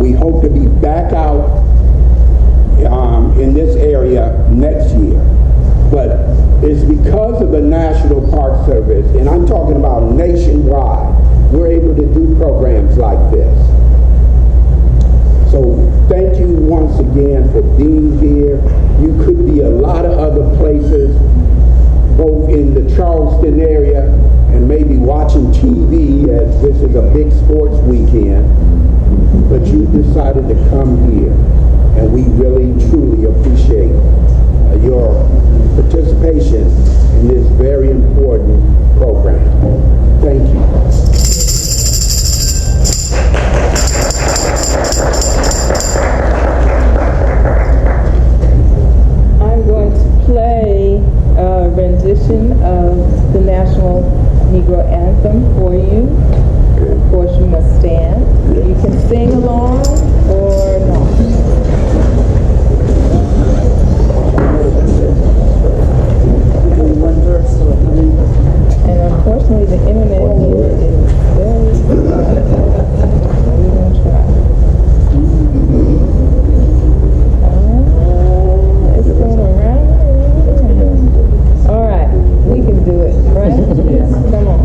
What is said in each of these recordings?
We hope to be back out in this area next It's because of the National Park Service, and I'm talking about nationwide, we're able to do programs like this. So thank you once again for being here. You could be a lot of other places, both in the Charleston area and maybe watching TV, as this is a big sports weekend, but you decided to come here, and we really truly appreciate your participation in this very important program. Thank you. I'm going to play a rendition of the National Negro Anthem for you. Of course, you must stand. You can sing along or not. And unfortunately, the internet here is very slow. We're going to try. It's going around. All right, we can do it, right? Yes. Come on.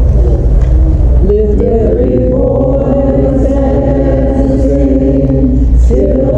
Lift every voice and sing till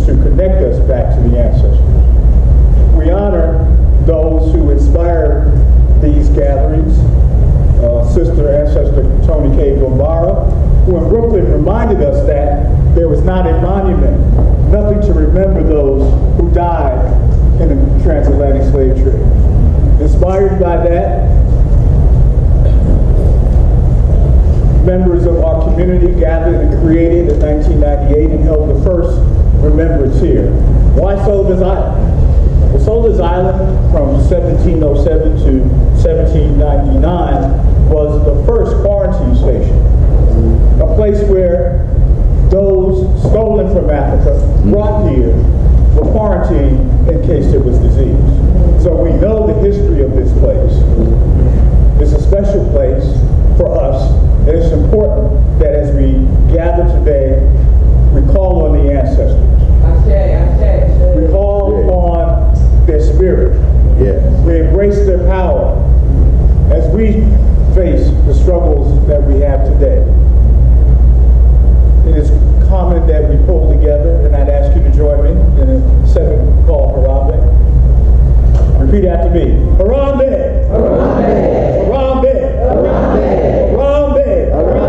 to connect us back to the ancestors. We honor those who Inspired by that, members of our community gathered and created in 1998 and held the first remembrance here. Why Sullivan's Island? Well, Sullivan's Island from 1707 to 1799 was the first quarantine station, a place where those stolen from Africa, brought here, were quarantined in case there was disease. So we know the history of this place. It's a special place for us, and it's important that as we gather today, we call on the ancestors. We call on their spirit. We embrace their power as we face the struggles that we have today. It is common that we pull together, and I'd ask you to join me in a second call, Harambe. Repeat after me. Harambe! Harambe! Harambe! Harambe! Harambe!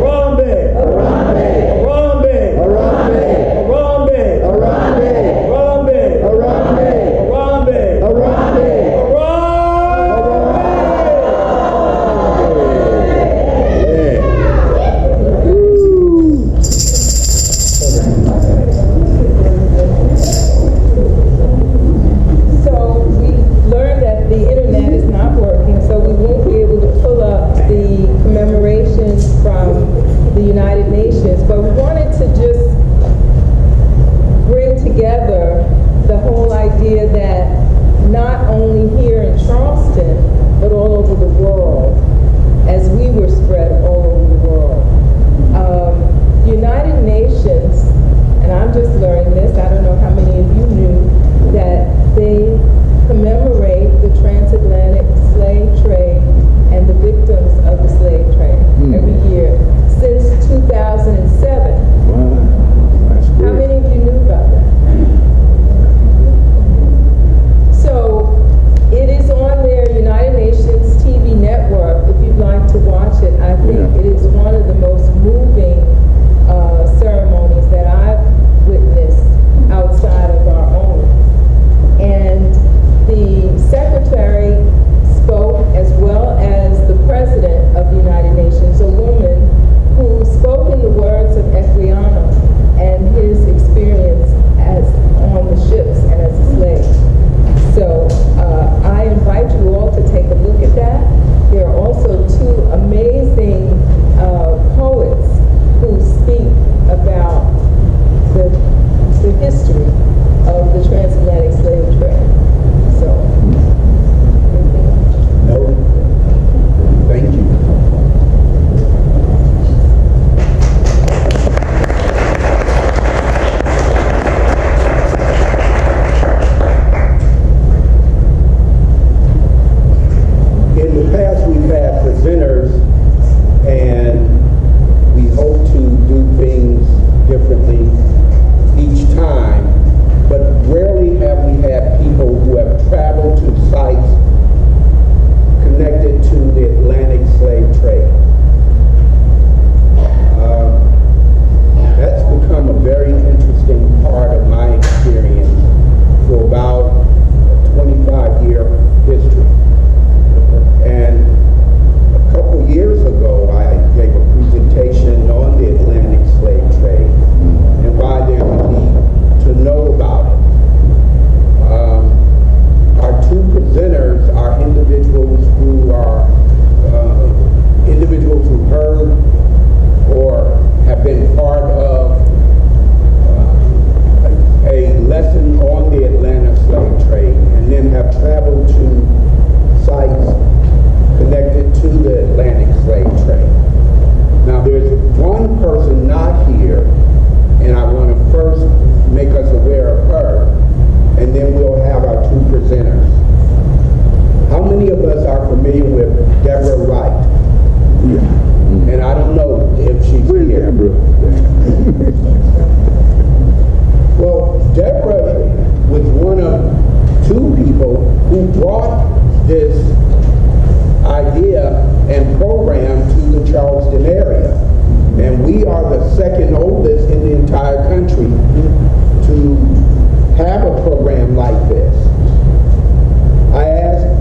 Harambe! Harambe! Harambe! Harambe! Harambe! Harambe! Harambe! Harambe! Harambe! Harambe!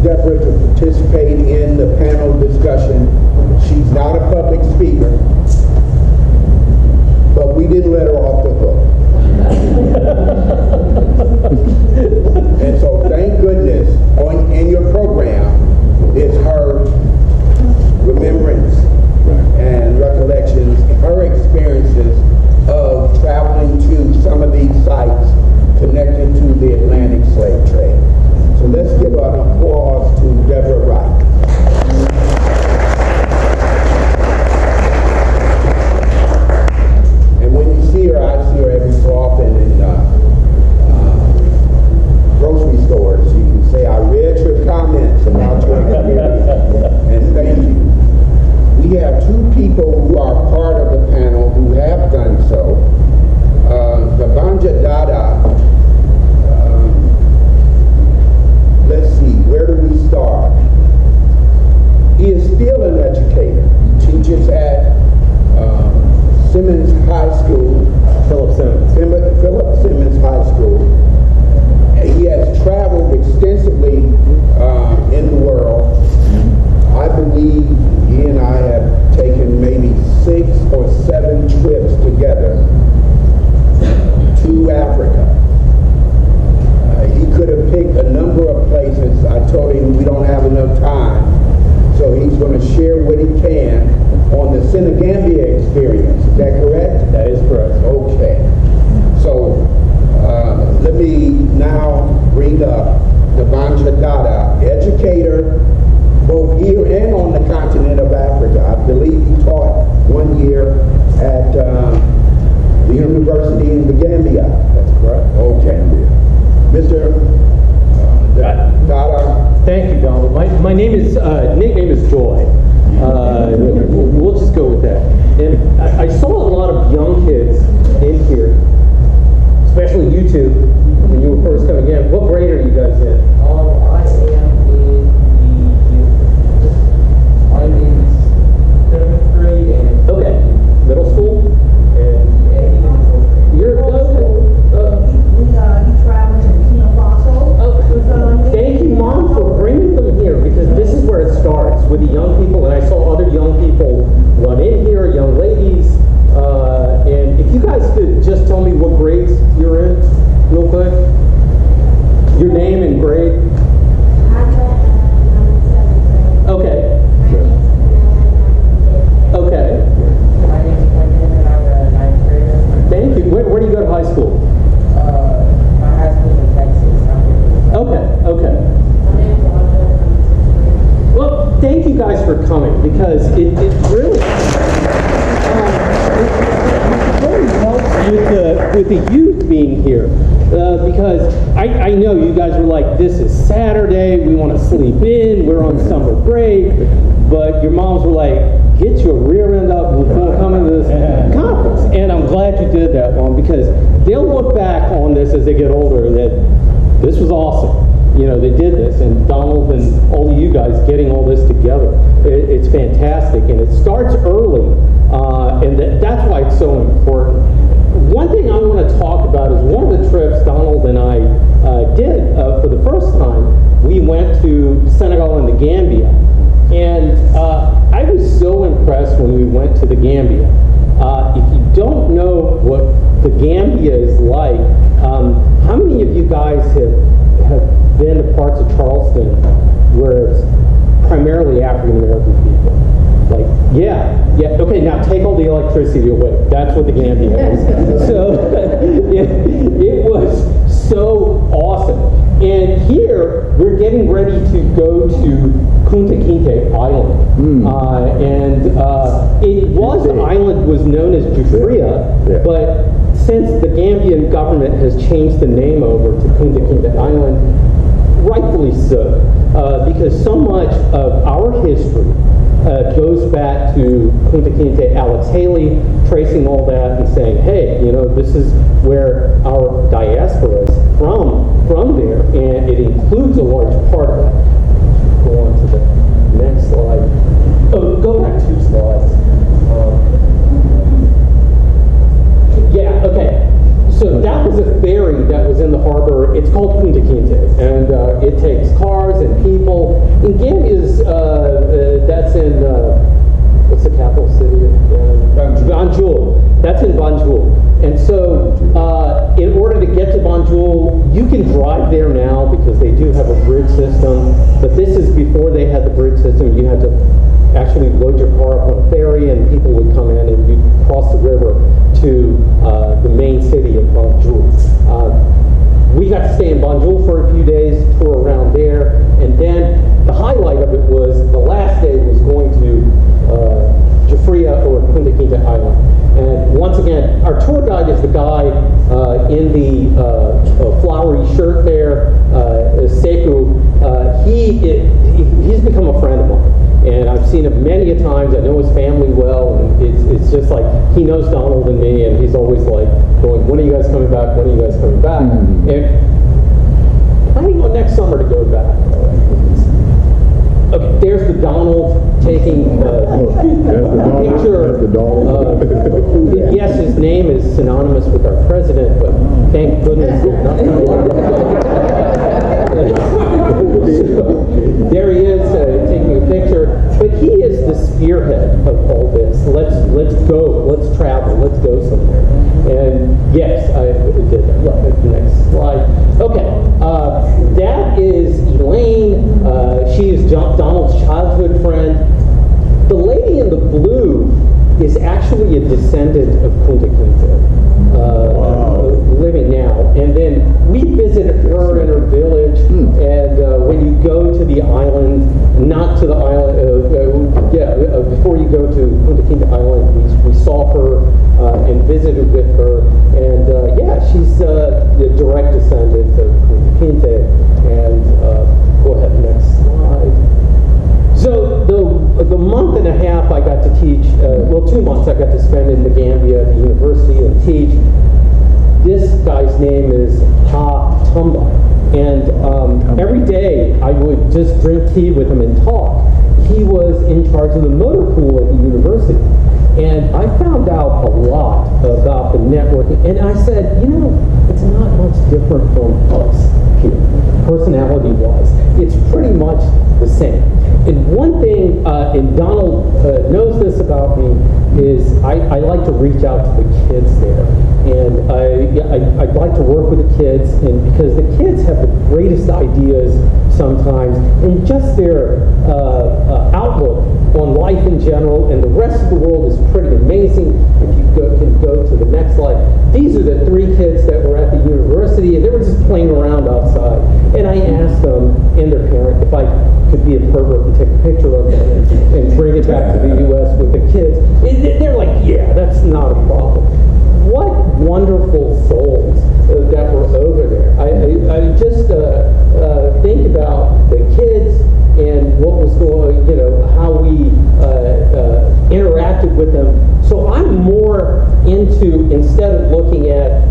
Deborah to participate in the panel discussion. She's not a public speaker, but we didn't let her off the hook. And so thank goodness in your program is her remembrance and recollections, her experiences of traveling to some of these sites connected to the Atlantic slave trade. So let's give an applause to Deborah Wright. And when you see her, I see her every so often in grocery stores. You can say, I read your comments about your experience, and thank you. We have two people who are part of the panel who have done so. The Banja Dada, let's see, where do we start? He is still an educator. He teaches at Simmons High School. Philip Simmons High School. And he has traveled extensively in the world. I believe he and I have taken maybe 6 or 7 trips together to Africa. He could have picked a number of places. I told him we don't have enough time, so he's going to share what he can on the Senegambia experience. Is that correct? That is correct. Okay. So let me now bring up the Banja Dada, educator both here and on the continent of Africa. I believe he taught 1 year at the university in the Gambia. That's correct. Okay. Mr. Dada. Thank you, Donald. My name is, nickname is Joy. We'll just go with that. And I saw a lot of young kids in here, especially you two, when you were first coming in. What grade are you guys in? I am in 7th grade and Okay. Middle school? And you're He traveled to Burkina Faso. thank you, Mom, for bringing them here, because this is where it starts with the young people, and I saw other young people run in here, young ladies, and if you guys could just tell me what grades you're in, real quick. Your name and grade. Okay. Okay. my name is Quentin and I'm a 9th grader. Thank you. Where do you go to high school? My high school is in Texas. I'm here. Okay. Okay. Well, thank you guys for coming, because it really helps with the youth being here, because I know you guys were like, this is Saturday, we want to sleep in, we're on summer break, but your moms were like, get your rear end up before coming to this conference. And I'm glad you did that, Mom, because they'll look back on this as they get older that this was awesome. You know, they did this, and Donald and all of you guys getting all this together. It's fantastic, and it starts early, and that's why it's so important. One thing I want to talk about is one of the trips Donald and I did for the first time. We went to Senegal and the Gambia, and I was so impressed when we went to the Gambia. If you don't know what the Gambia is like, how many of you guys have been to parts of Charleston where it's primarily African American people? Like, yeah, okay, now take all the electricity away. That's what the Gambia is. So, it was so awesome. And here, we're getting ready to go to Kunta Kinte Island. The island was known as Jufria, but since the Gambian government has changed the name over to Kunta Kinte Island, rightfully so, because so much of our history goes back to Kunta Kinte, Alex Haley, tracing all that and saying, hey, you know, this is where our diaspora is from there, and it includes a large part of that. Go on to the next slide. Oh, go back 2 slides. Yeah, okay. So that was a ferry that was in the harbor. It's called Kunta Kinte, and it takes cars and people, And Gambia's, that's in, what's the capital city? Banjul. That's in Banjul. And so, in order to get to Banjul, you can drive there now because they do have a bridge system. But this is before they had the bridge system. You had to actually load your car up on a ferry, and people would come in and you'd cross the river to the main city of Banjul. We got to stay in Banjul for a few days, tour around there, and then the highlight of it was the last day was going to Jafria or Kunta Kinte Island. And once again, our tour guide is the guy in the flowery shirt there, Sekou. He's become a friend of mine. And I've seen him many a times. I know his family well, and it's just like he knows Donald and me, and he's always like going, "When are you guys coming back? When are you guys coming back?" And planning on next summer to go back. Okay, there's the Donald taking a picture. That's the Donald. Yes, his name is synonymous with our president, but thank goodness it's not. There he is taking a picture, but he is the spearhead of all this. Let's go, let's travel, let's go somewhere. And yes, I did that. Look at the next slide. Okay, that is Elaine. She is Donald's childhood friend. The lady in the blue is actually a descendant of Kunta Kinte, living now. And then we visited her in her village, and when you go to the island, not to the island, before you go to Kunta Kinte Island, we saw her and visited with her, and she's a direct descendant of Kunta Kinte. And go ahead, next slide. So the month and a half I got to teach, 2 months I got to spend in the Gambia at the university and teach. This guy's name is Ha Tumba, and every day I would just drink tea with him and talk. He was in charge of the motor pool at the university, and I found out a lot about the networking, and I said, it's not much different from us here, personality-wise. It's pretty much the same. And one thing, and Donald knows this about me, is I like to reach out to the kids there. And I'd like to work with the kids, and because the kids have the greatest ideas sometimes, and just their outlook on life in general, and the rest of the world is pretty amazing. If you can go to the next slide. These are the 3 kids that were at the university, and they were just playing around outside. And I asked them and their parent if I could be a pervert and take a picture of them and bring it back to the U.S. with the kids. They're like, yeah, that's not a problem. What wonderful souls that were over there. I just think about the kids and what was going, how we interacted with them. So I'm more into, instead of looking at,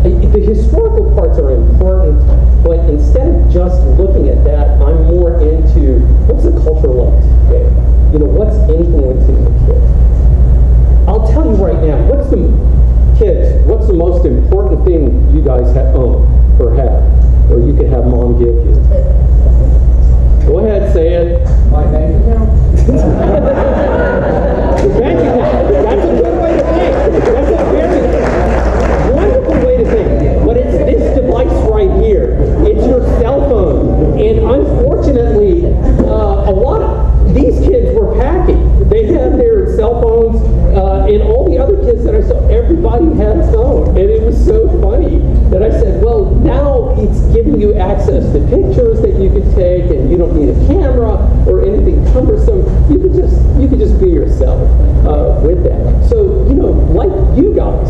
the historical parts are important, but instead of just looking at that, I'm more into, what's the culture like today? What's influencing the kids? I'll tell you right now, what's the most important thing you guys own or have, or you can have mom give you? Go ahead, say it. My bank account? The bank account. That's a good way to think. That's a very wonderful way to think. But it's this device right here. It's your cell phone. And unfortunately, a lot of these kids were packing. They had their cell phones, and all the other kids that I saw, everybody had a phone. And it was so funny that I said, well, now it's giving you access to pictures that you can take, and you don't need a camera or anything cumbersome. You could just be yourself with that. So, like you guys,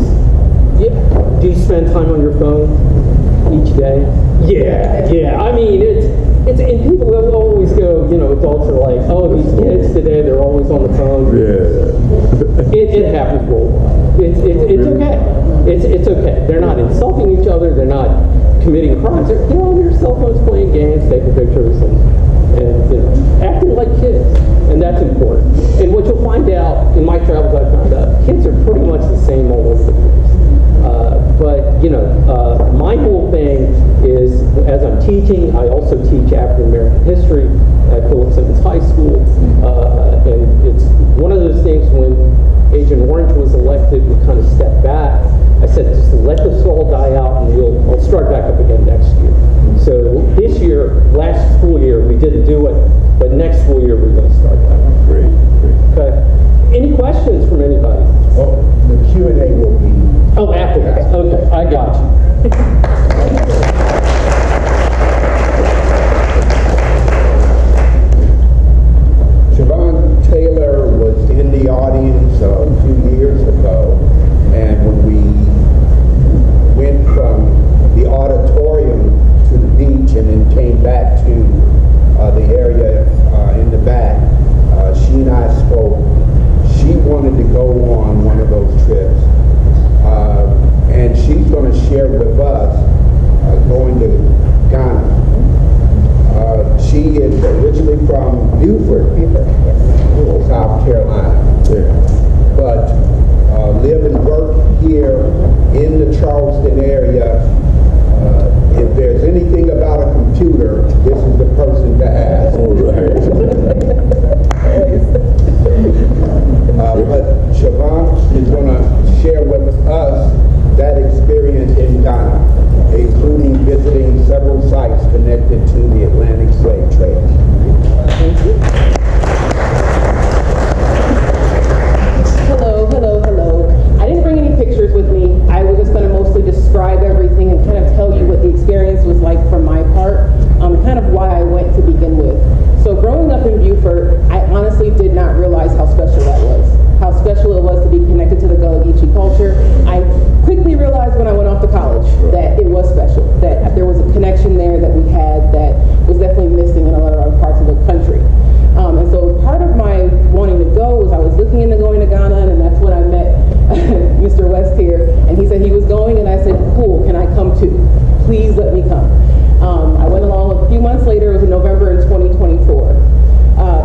do you spend time on your phone each day? Yeah. I mean, it's and people will always go, adults are like, oh, these kids today, they're always on the phone. Yeah. It happens worldwide. It's okay. It's okay. They're not insulting each other. They're not committing crimes. They're on their cell phones playing games, taking pictures, and acting like kids. And that's important. And what you'll find out in my travels, I found out kids are pretty much the same all over the place. But my whole thing is, as I'm teaching, I also teach African American history at Phillips Simmons High School, and it's one of those things when Agent Orange was elected, we kind of stepped back. I said, just let this all die out and I'll start back up again next year. So this year, last school year, we didn't do it, but next school year we're going to start back. Great, great. Okay. Any questions from anybody? Well, the Q&A will be... Oh, afterwards. Okay, I got you. Siobhan Taylor was in the audience a few years ago, and when we went from the auditorium to the beach and then came back to the area in the back, she and I spoke. She wanted to go on one of those trips, and she's going to share with us going to Ghana. She is originally from Beaufort, South Carolina, but live and work here in the Charleston area. If there's anything about a computer, this is the person to ask. But Siobhan is going to share with us that experience in Ghana, including visiting several sites connected to the Atlantic slave trade. Hello. I didn't bring any pictures with me. I was just going to mostly describe everything and kind of tell you what the experience was like from my part, kind of why I went to begin with. So growing up in Beaufort, I honestly did not realize how special that was, how special it was to be connected to the Gullah Geechee culture. I quickly realized when I went off to college that it was special, that there was a connection there that we had that was definitely missing in a lot of other parts of the country. And so part of my wanting to go was I was looking into going to Ghana, and that's when I met Mr. West here, and he said he was going, and I said, cool, can I come too? Please let me come. I went along a few months later. It was in November in 2024.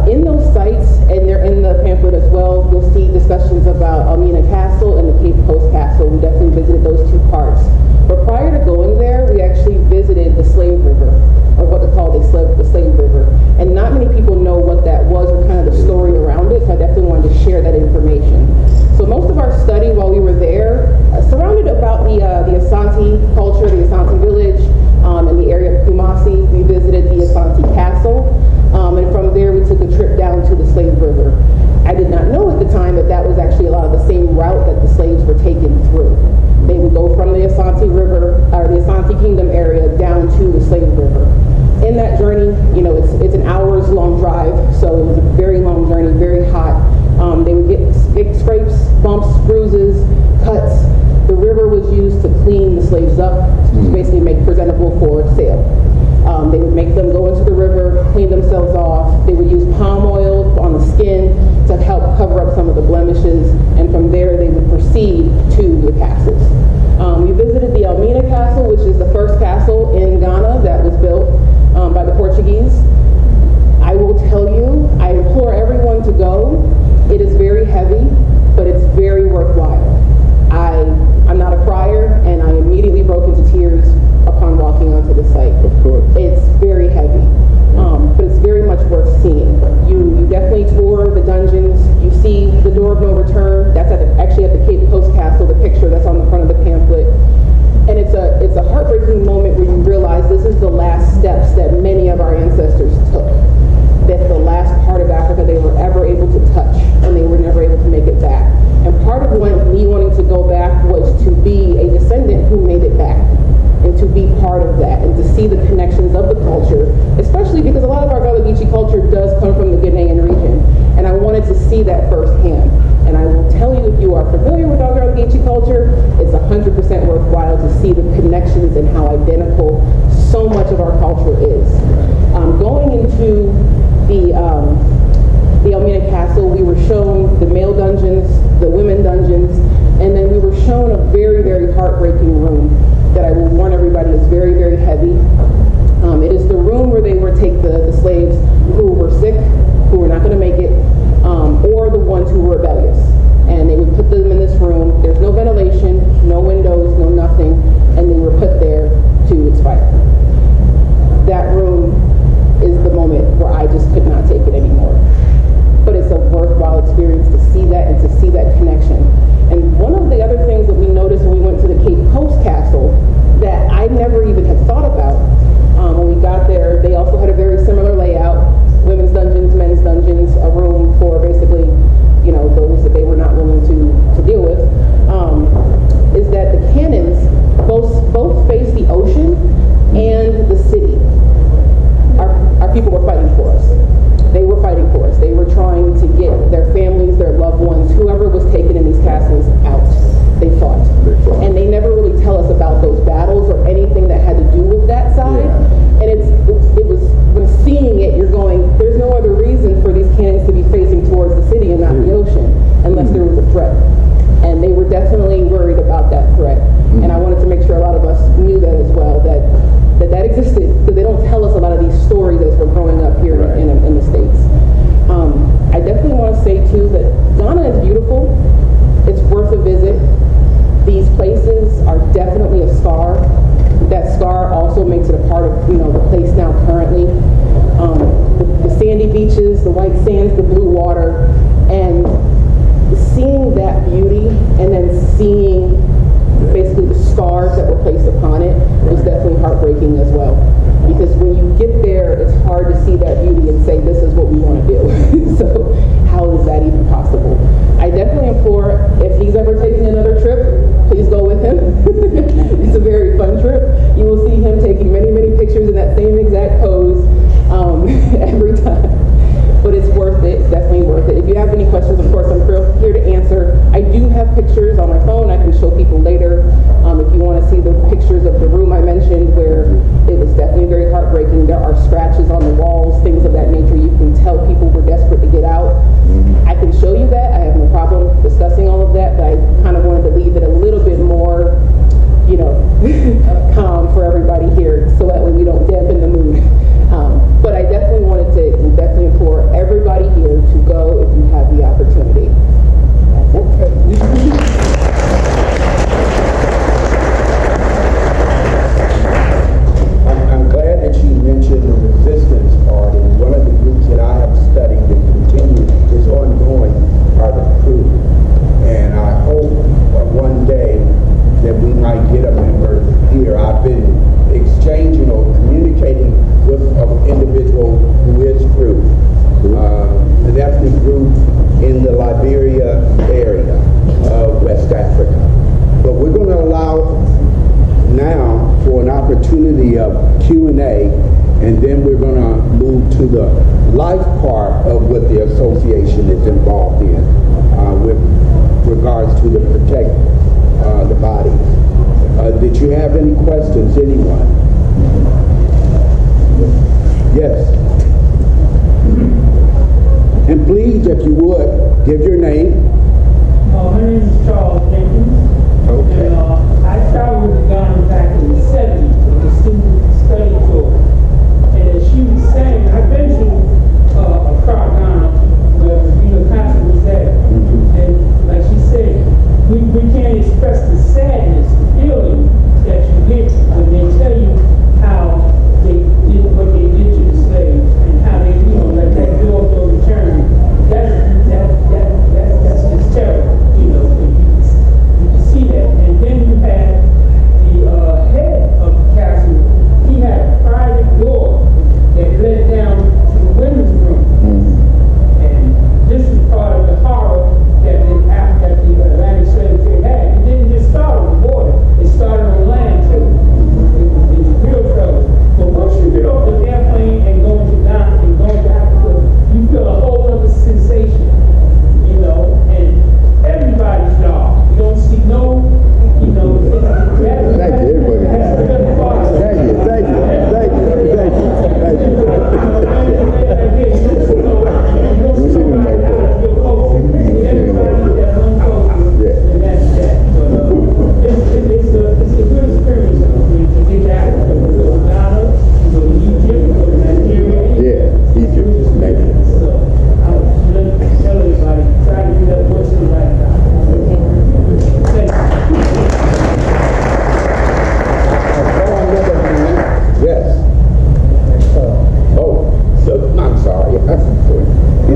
In those sites, and they're in the pamphlet as well, you'll see discussions about Almina Castle and the Cape Coast Castle. We definitely visited those two parts. But prior to going there, we actually visited the Slave River, or what they call the Slave River. And not many people know what that was or kind of the story around it, so I definitely wanted to share that information. So most of our study while we were there surrounded about the Asante culture, the Asante village, in the area of Kumasi. We visited the Asante Castle, and from there we took a trip down to the Slave River. I did not know at the time that that was actually a lot of the same route that the slaves were taken through. They would go from the Asante River, or the Asante Kingdom area, down to the Slave River. In that journey, it's an hours long drive, so it was a very long journey, very hot. They would get big scrapes, bumps, bruises, cuts. The river was used to clean the slaves up, to basically make presentable for sale. They would make them go into the river, clean themselves off. They would use palm oil on the skin to help cover up some of the blemishes, and from there they would proceed to the castles. We visited the Almina Castle, which is the first castle in Ghana that was built by the Portuguese. I will tell you, I implore everyone to go. It is very heavy, but it's very worthwhile. I'm not a crier, and I immediately broke into tears upon walking onto the site. Of course. It's very heavy, but it's very much worth seeing. You definitely tour the dungeons. You see the door of no return. That's actually at the Cape Coast Castle, the picture that's on the front of the pamphlet. And it's a heartbreaking moment where you realize this is the last steps that many of our ancestors took. That's the last part of Africa they were ever able to touch, and they were never able to make it back. And part of me wanting to go back was to be a descendant who made it back, and to be part of that, and to see the connections of the culture, especially because a lot of our Gullah Geechee culture does come from the Ghanaian region, and I wanted to see that firsthand. And I will tell you, if you are familiar with our Gullah Geechee culture, it's 100% worthwhile to see the connections and how identical so much of our culture is. Going into the Almina Castle, we were shown the male dungeons, the women dungeons, and then we were shown a very, very heartbreaking room that I will warn everybody is very, very heavy. It is the room where they would take the slaves who were sick, who were not going to make it, or the ones who were rebellious. And they would put them in this room. There's no ventilation, no windows, no nothing, and they were put there to expire. sandy beaches, the white sands, the blue water, and seeing that beauty and then seeing basically the scars that were placed upon it was definitely heartbreaking as well. Because when you get there, it's hard to see that beauty and say, this is what we want to do. So how is that even possible? I definitely implore, if he's ever taking another trip, please go with him. It's a very fun trip. You will see him taking many, many pictures in that same exact pose every time. But it's worth it. It's definitely worth it. If you have any questions, of course, I'm here to answer. I do have pictures on my phone. I can show people later. If you want to see the pictures of the room I mentioned where it was definitely very heartbreaking. There are scratches on the walls, things of that nature. You can tell people were desperate to get out. I can show you that. I have no problem discussing all of that, but I kind of wanted to leave it a little bit more, you know, calm for everybody here so that way we don't dampen the mood. But I definitely wanted to definitely implore everybody here to go if you have the opportunity. That's it. I'm glad that you mentioned the resistance part, and one of the groups that I have studied and continue is ongoing are the crew. And I hope one day that we might get a member here. I've been exchanging or communicating with an individual who is crew, an ethnic group in the Liberia area of West Africa. But we're going to allow now for an opportunity of Q&A, and then we're going to move to the life part of what the association is involved in with regards to the protect the body. Did you have any questions, anyone? Yes. And please, if you would, give your name. My name is Charles Jenkins. Okay. And I traveled with Ghana back in the 70s on a student study tour. And as she was saying, I've been to Accra, Ghana, where Vita Castro was there. And like she said, we can't express the sadness, the feeling that you get when they tell you how they did what they did to the slaves and how they, you know, let that door go return. That's just terrible, you know. You can see that. And then you had the head of the castle. He had a private door that led down to the women's room. And this is part of the horror that the Atlantic slave trade had. It didn't just start on the water. It started on land too. It was real trouble. But once you get off the airplane and go to Ghana and go to Africa, you feel a whole other sensation, you know, and everybody's job. You don't see no, you know, Thank you, everybody. Thank you. It's a good experience to get that. Go to Ghana, go to Egypt, go to Nigeria. Yeah, Egypt. Thank you. So I would tell everybody, try to do that once in a lifetime. Thank you. Yes. I'm sorry. My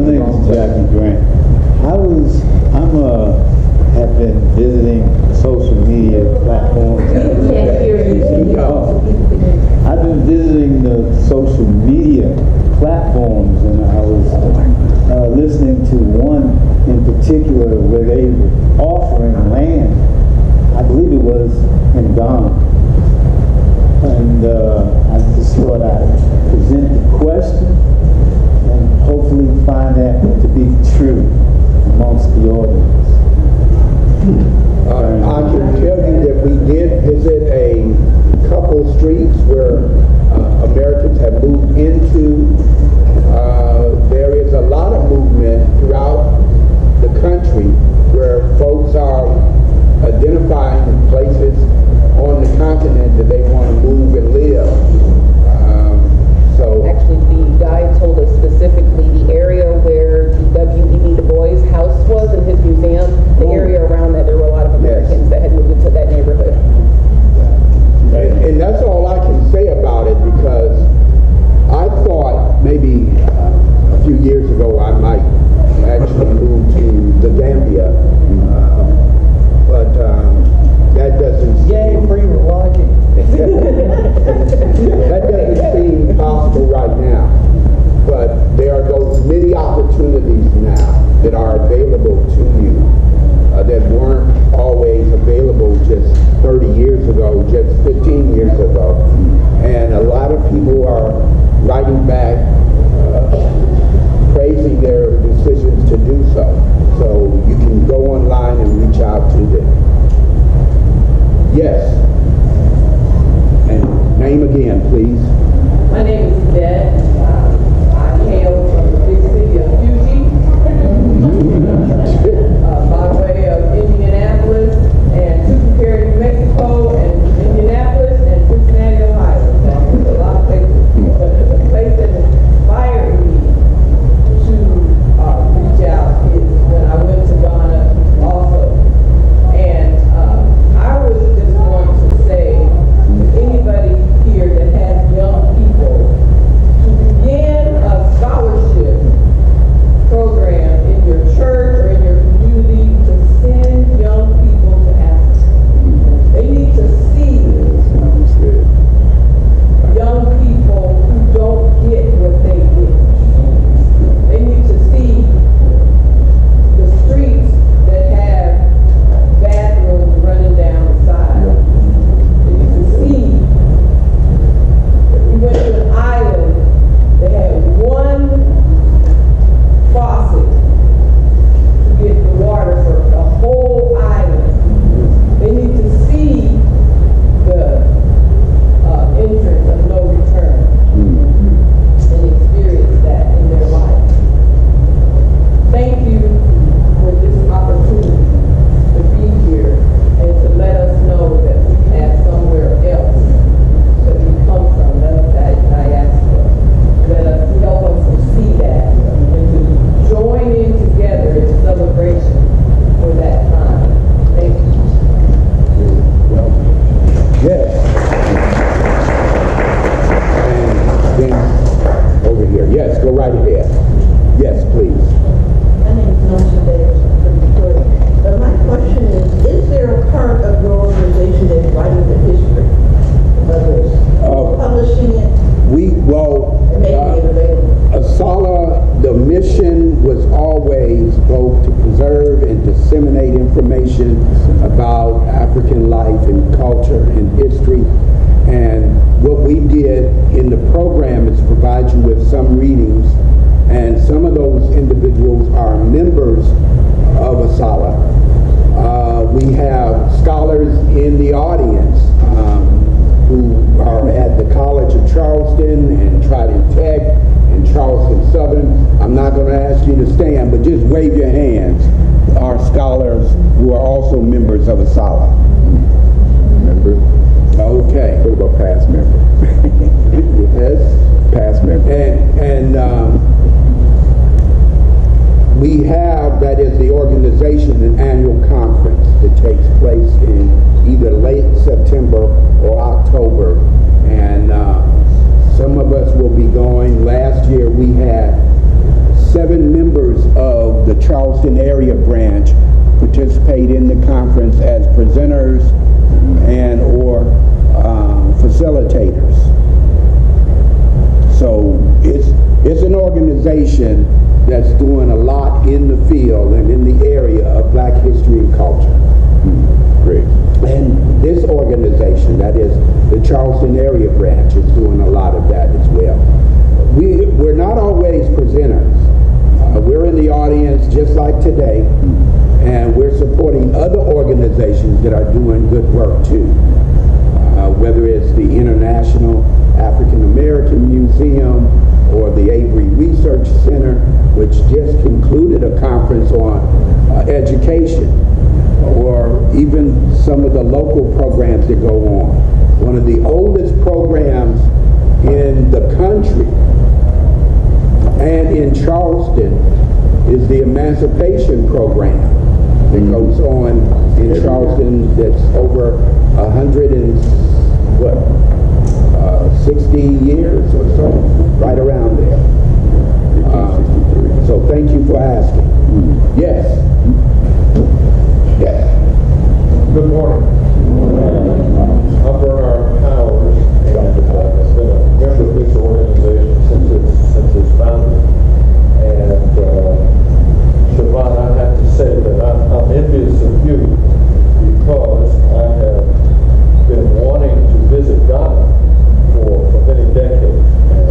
name is Jackie Grant. Have been visiting social media platforms. I've been visiting the social media platforms, and I was listening to one in particular where they were offering land. I believe it was in Ghana. And I just thought I'd present the question and hopefully find that to be true amongst the audience. I can tell you that we did visit a couple streets where Americans have moved into. There is a lot of movement throughout the country where folks are identifying places on the continent that they want to move and live. Actually, the guide told us specifically the area where W.E.B. Du Bois Yes, go right ahead. Yes, please. My name is Marcia Davis, I'm from Detroit. But my question is there a part of your organization that's writing the history of this? Publishing it and making it available? ASALH, the mission was always both to preserve and disseminate information about African life and culture and history. And what we did in the program is provide you with some readings, and some of those individuals are members of ASALH. We have scholars in the audience who are at the College of Charleston and Trident Tech and Charleston Southern. I'm not going to ask you to stand, but just wave your hands. Our scholars who are also members of ASALH. Member? Okay. What about past member? Yes. Past member. And we have, that is the organization, an annual conference that takes place in either late September or October. And some of us will be going. Last year we had 7 members of the Charleston area branch participate in the conference as presenters and or facilitators. So it's an organization that's doing a lot in the field and in the area of Black history and culture. Great. And this organization, that is the Charleston area branch, is doing a lot of that as well. We're not always presenters. We're in the audience just like today, and we're supporting other organizations that are doing good work too. Whether it's the International African American Museum or the Avery Research Center, which just concluded a conference on education, or even some of the local programs that go on. One of the oldest programs in the country and in Charleston is the Emancipation Program that goes on in Charleston, that's over 60 years or so, right around there. So thank you for asking. Yes. Yes. Good morning. I'm Bernard Powers, and I've been a member of this organization since its founding. And Siobhan, I have to say that I'm envious of you because I have been wanting to visit Ghana for many decades. And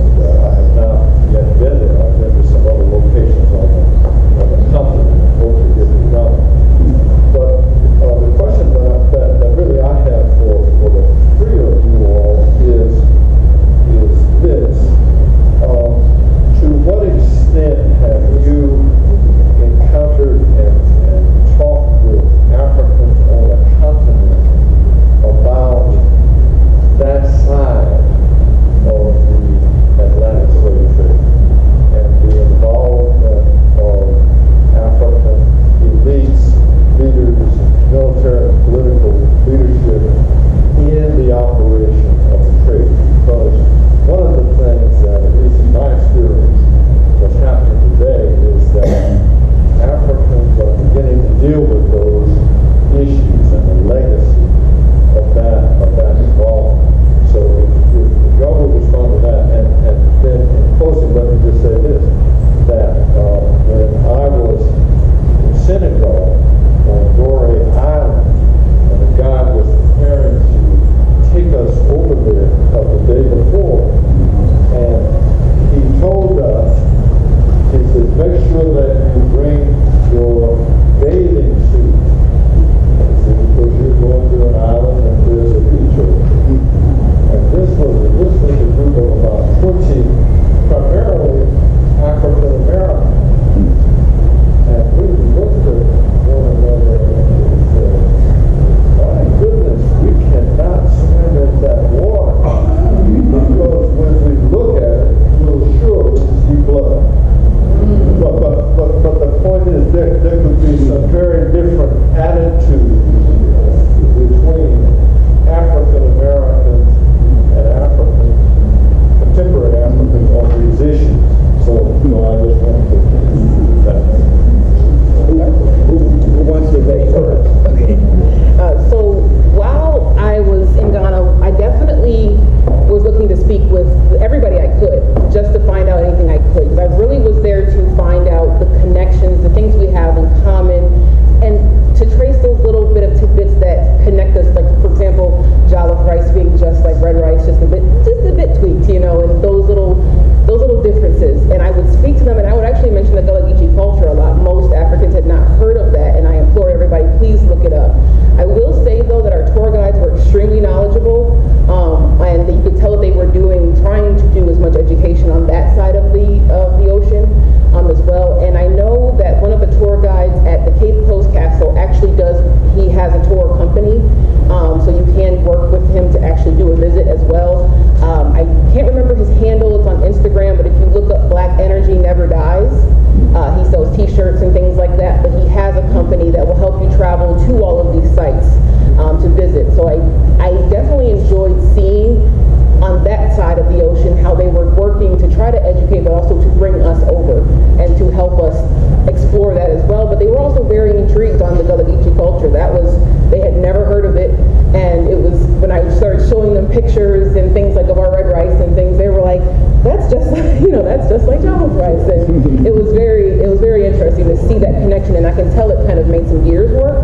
that's just like child's rights. And it was very interesting to see that connection, and I can tell it kind of made some gears work.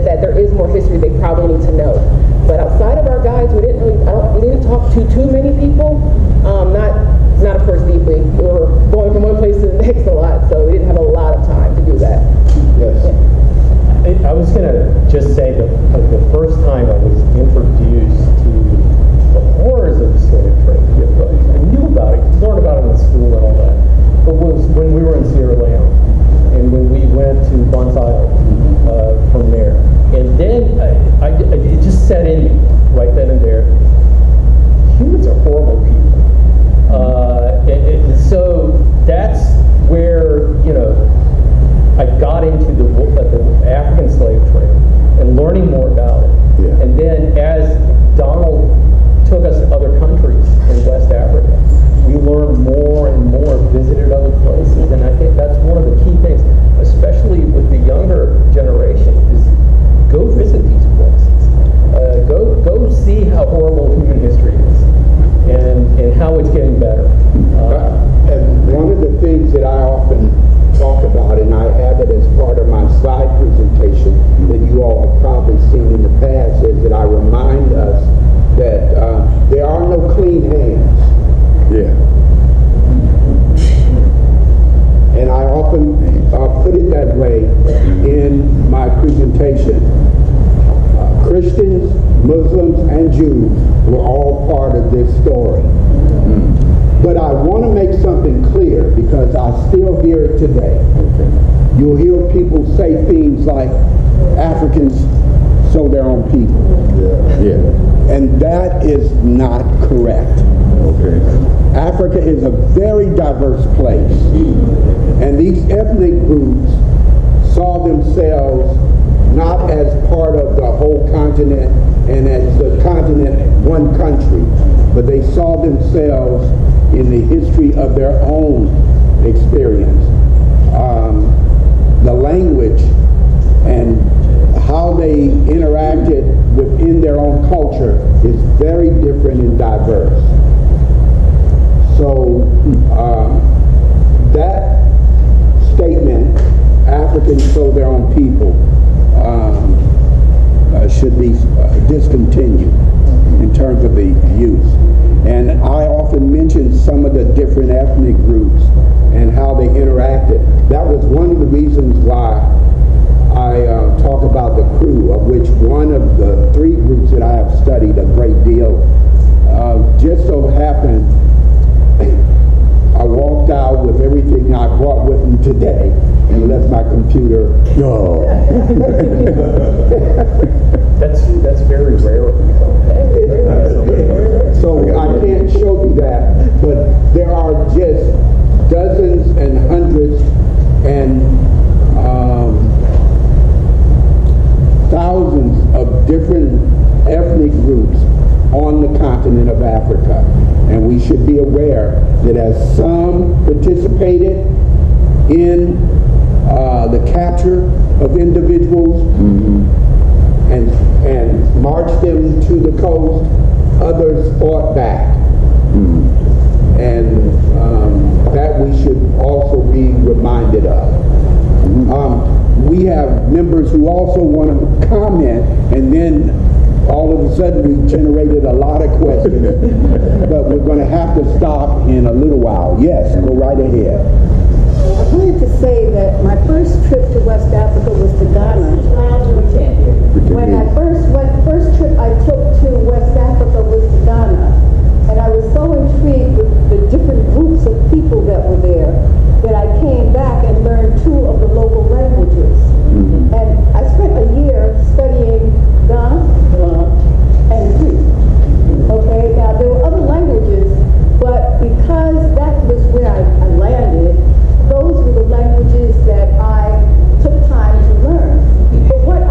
That there is more history they probably need to know. But outside of our guides, we didn't talk to too many people. Not of course deeply. We were going from one place to the next a lot, so we didn't have a lot of time to do that. Yes. Yeah. I was gonna just say that the first time I was introduced to the horrors of the slave trade, I knew about it, learned about it in school and all that, but was when we were in Sierra Leone and when we went to Buns Island from there, and then it just set in me right then and there. Humans are horrible people. And so that's where, I got into the African slave trade and learning more about it. Yeah. And then as Donald took us to other countries in West Africa, we learned more and more, visited other places, and I think that's one of the key things, especially with the younger generation, is go visit these places. Go see how horrible human history is and how it's getting better. And one of the things that I often talk about, and I have it as part of my slide presentation that you all have probably seen in the past, is that I remind us that there are no clean hands. Yeah. And I often put it that way in my presentation. Christians, Muslims, and Jews were all part of this story. But I want to make something clear because I still hear it today. You'll hear people say things like Africans sold their own people. Yeah. And that is not correct. Okay. Africa is a very diverse place. And these ethnic groups saw themselves not as part of the whole continent and as the continent one country, but they saw themselves in the history of their own experience. The language and how they interacted within their own culture is very different and diverse. So that statement, Africans sold their own people, should be discontinued in terms of the use. And I often mention some of the different ethnic groups and how they interacted. That was one of the reasons why I talk about the crew, of which one of the three groups that I have studied a great deal. Just so happened, I walked out with everything I brought with me today and left my computer. No. That's very rare. So I can't show you that, but there are just dozens and hundreds and thousands of different ethnic groups on the continent of Africa. And we should be aware that as some participated in the capture of individuals and marched them to the coast, others fought back. And that we should also be reminded of. We have members who also want to comment, and then all of a sudden we generated a lot of questions. But we're going to have to stop in a little while. Yes, go right ahead. I wanted to say that my first trip to West Africa was to Ghana. When I first trip I took to West Africa was to Ghana. And I was so intrigued with the different groups of people that were there that I came back and learned 2 of the local languages. And I spent a year studying Ghana and Greek. Okay, now there were other languages, but because that was where I landed, those were the languages that I took time to learn. But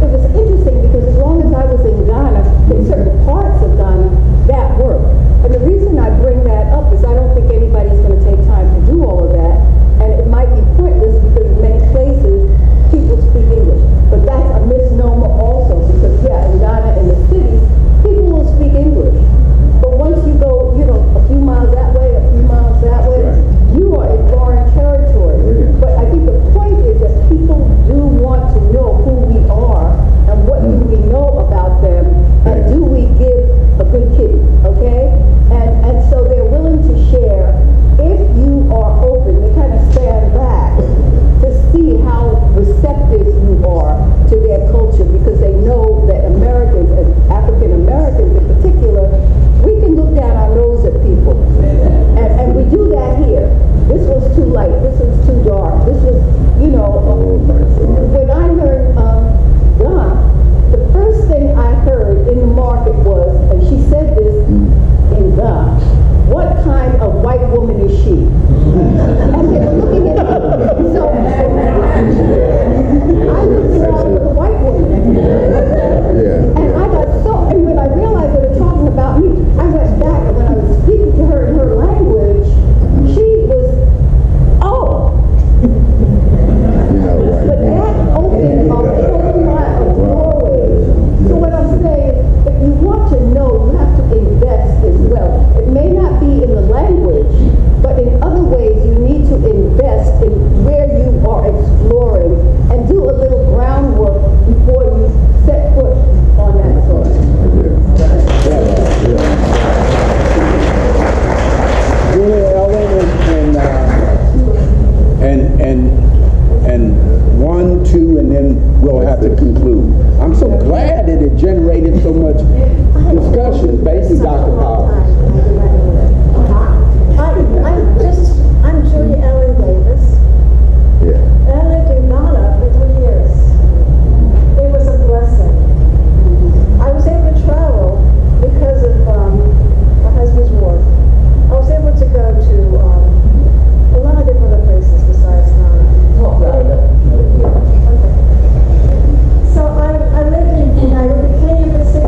it was interesting because as long as I was in Ghana, in certain parts of Ghana, that worked. And the reason I bring that much discussion. Thank you, Dr. Powers. I'm Julia Ellen Davis. Yeah. I lived in Ghana for 3 years. It was a blessing. I was able to travel because of my husband's work. I was able to go to a lot of different other places besides Ghana. Okay. So I lived in Kenya for 6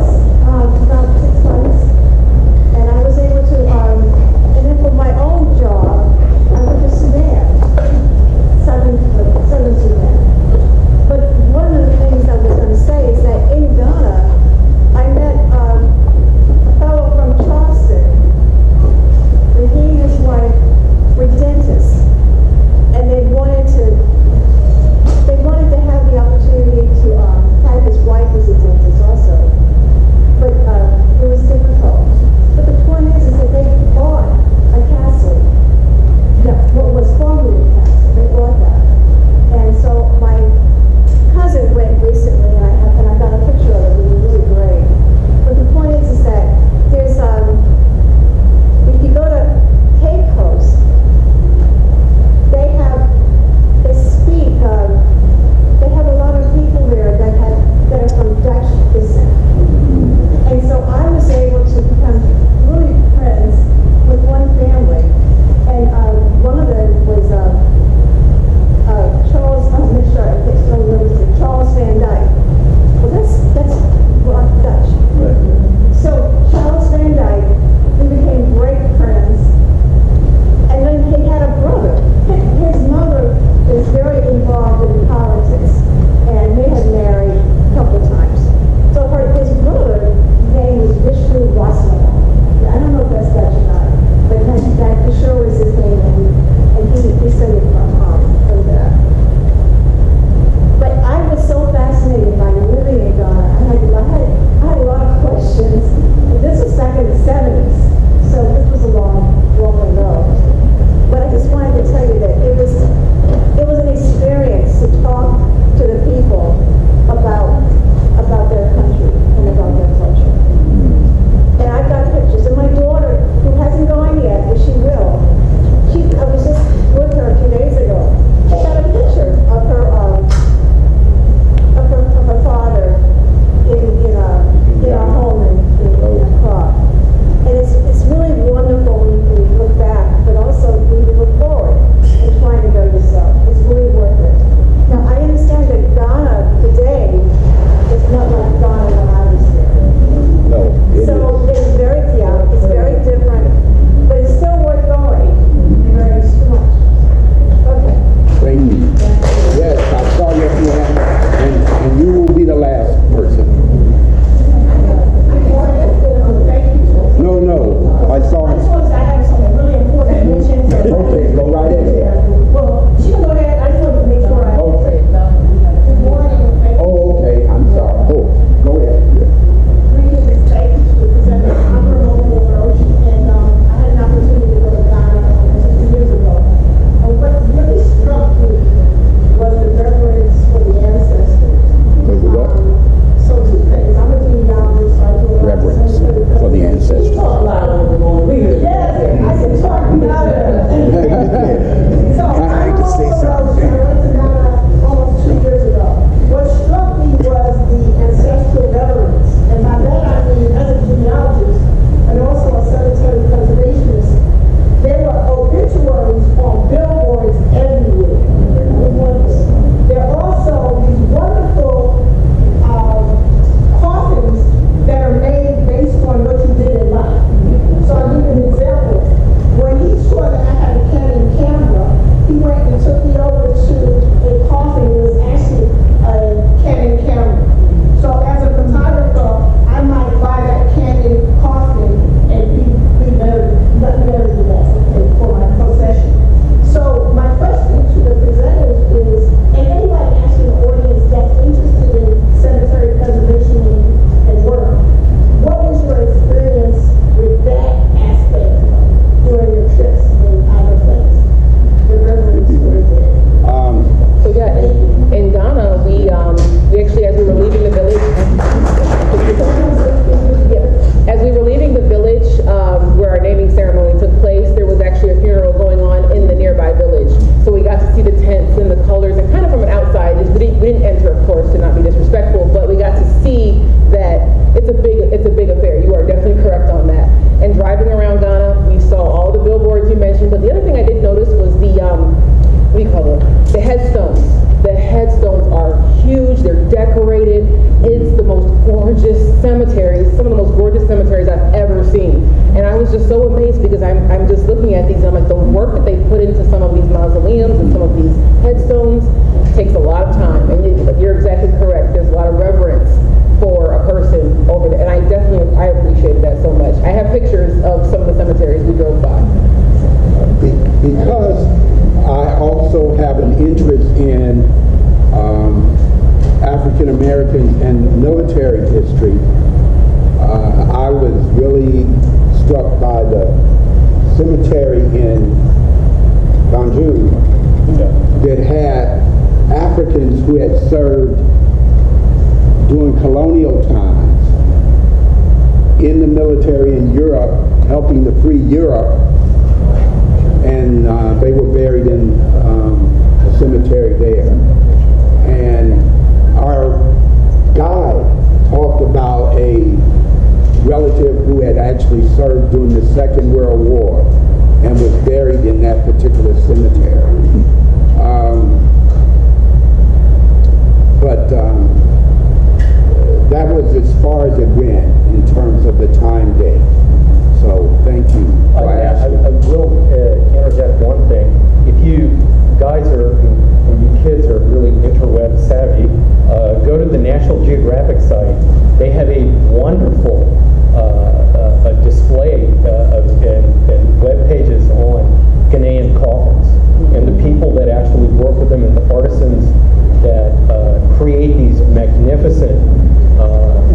was just so amazed because I'm just looking at these and I'm like, the work that they put into some of these mausoleums and some of these headstones takes a lot of time. And you're exactly correct. There's a lot of reverence for a person over there. And I appreciated that so much. I have pictures of some of the cemeteries we drove by. Because I also have an interest in African American and military history, I was really struck by the cemetery in Banjul that had Africans who had served during colonial times in the military in Europe, helping to free Europe, and they were buried in a cemetery there. And our guide talked about a relative who had actually served during the Second World War and was buried in that particular cemetery. But that was as far as it went in terms of the time date. So thank you for asking. I will interject one thing. If you guys are, and you kids are really interweb savvy, go to the National Geographic site. They have a wonderful display and web pages on Ghanaian coffins and the people that actually work with them and the artisans that create these magnificent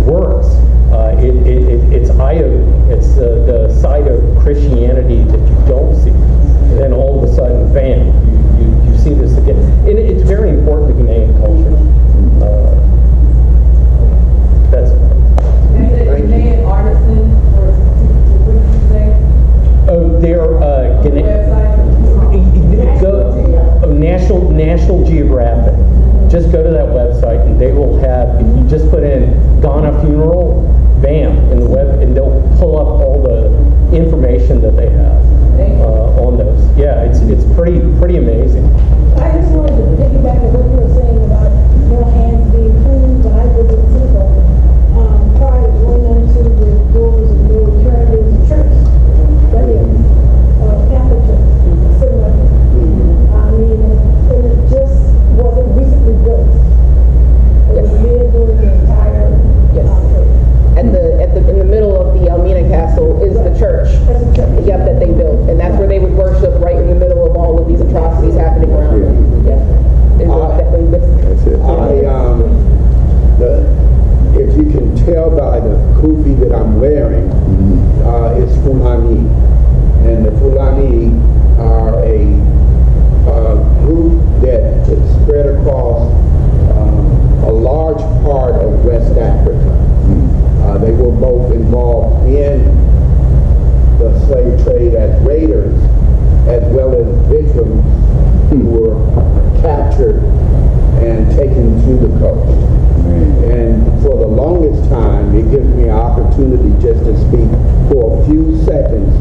works. It's eye-opening. It's the side of Christianity that you don't see. And then all of a sudden, bam, you see this again. And it's very important to Ghanaian culture. That's it. Ghanaian artisans, or what did you say? Oh, they're National Geographic. Just go to that website and they will have, if you just put in Ghana funeral, bam, in the web, and they'll pull up all the information that they have on those. Yeah, it's pretty amazing. I just wanted to piggyback on what you were saying about your hands being clean. When I was in Senegal, prior to going into the doors of the Trinity Church, that is Catholic Church, similar. I mean, and it just wasn't recently built. It was here during the entire In the middle of the Almina Castle is the church. Yep, that they built, and that's where they would worship right in the middle of all of these atrocities happening around them. Yeah, definitely if you can tell by the kufi that I'm wearing, it's Fulani, and the Fulani are a group that spread across a large part of West Africa. They were both involved in the slave trade as raiders, as well as victims who were captured and taken to the coast. And for the longest time, it gives me an opportunity just to speak for a few seconds,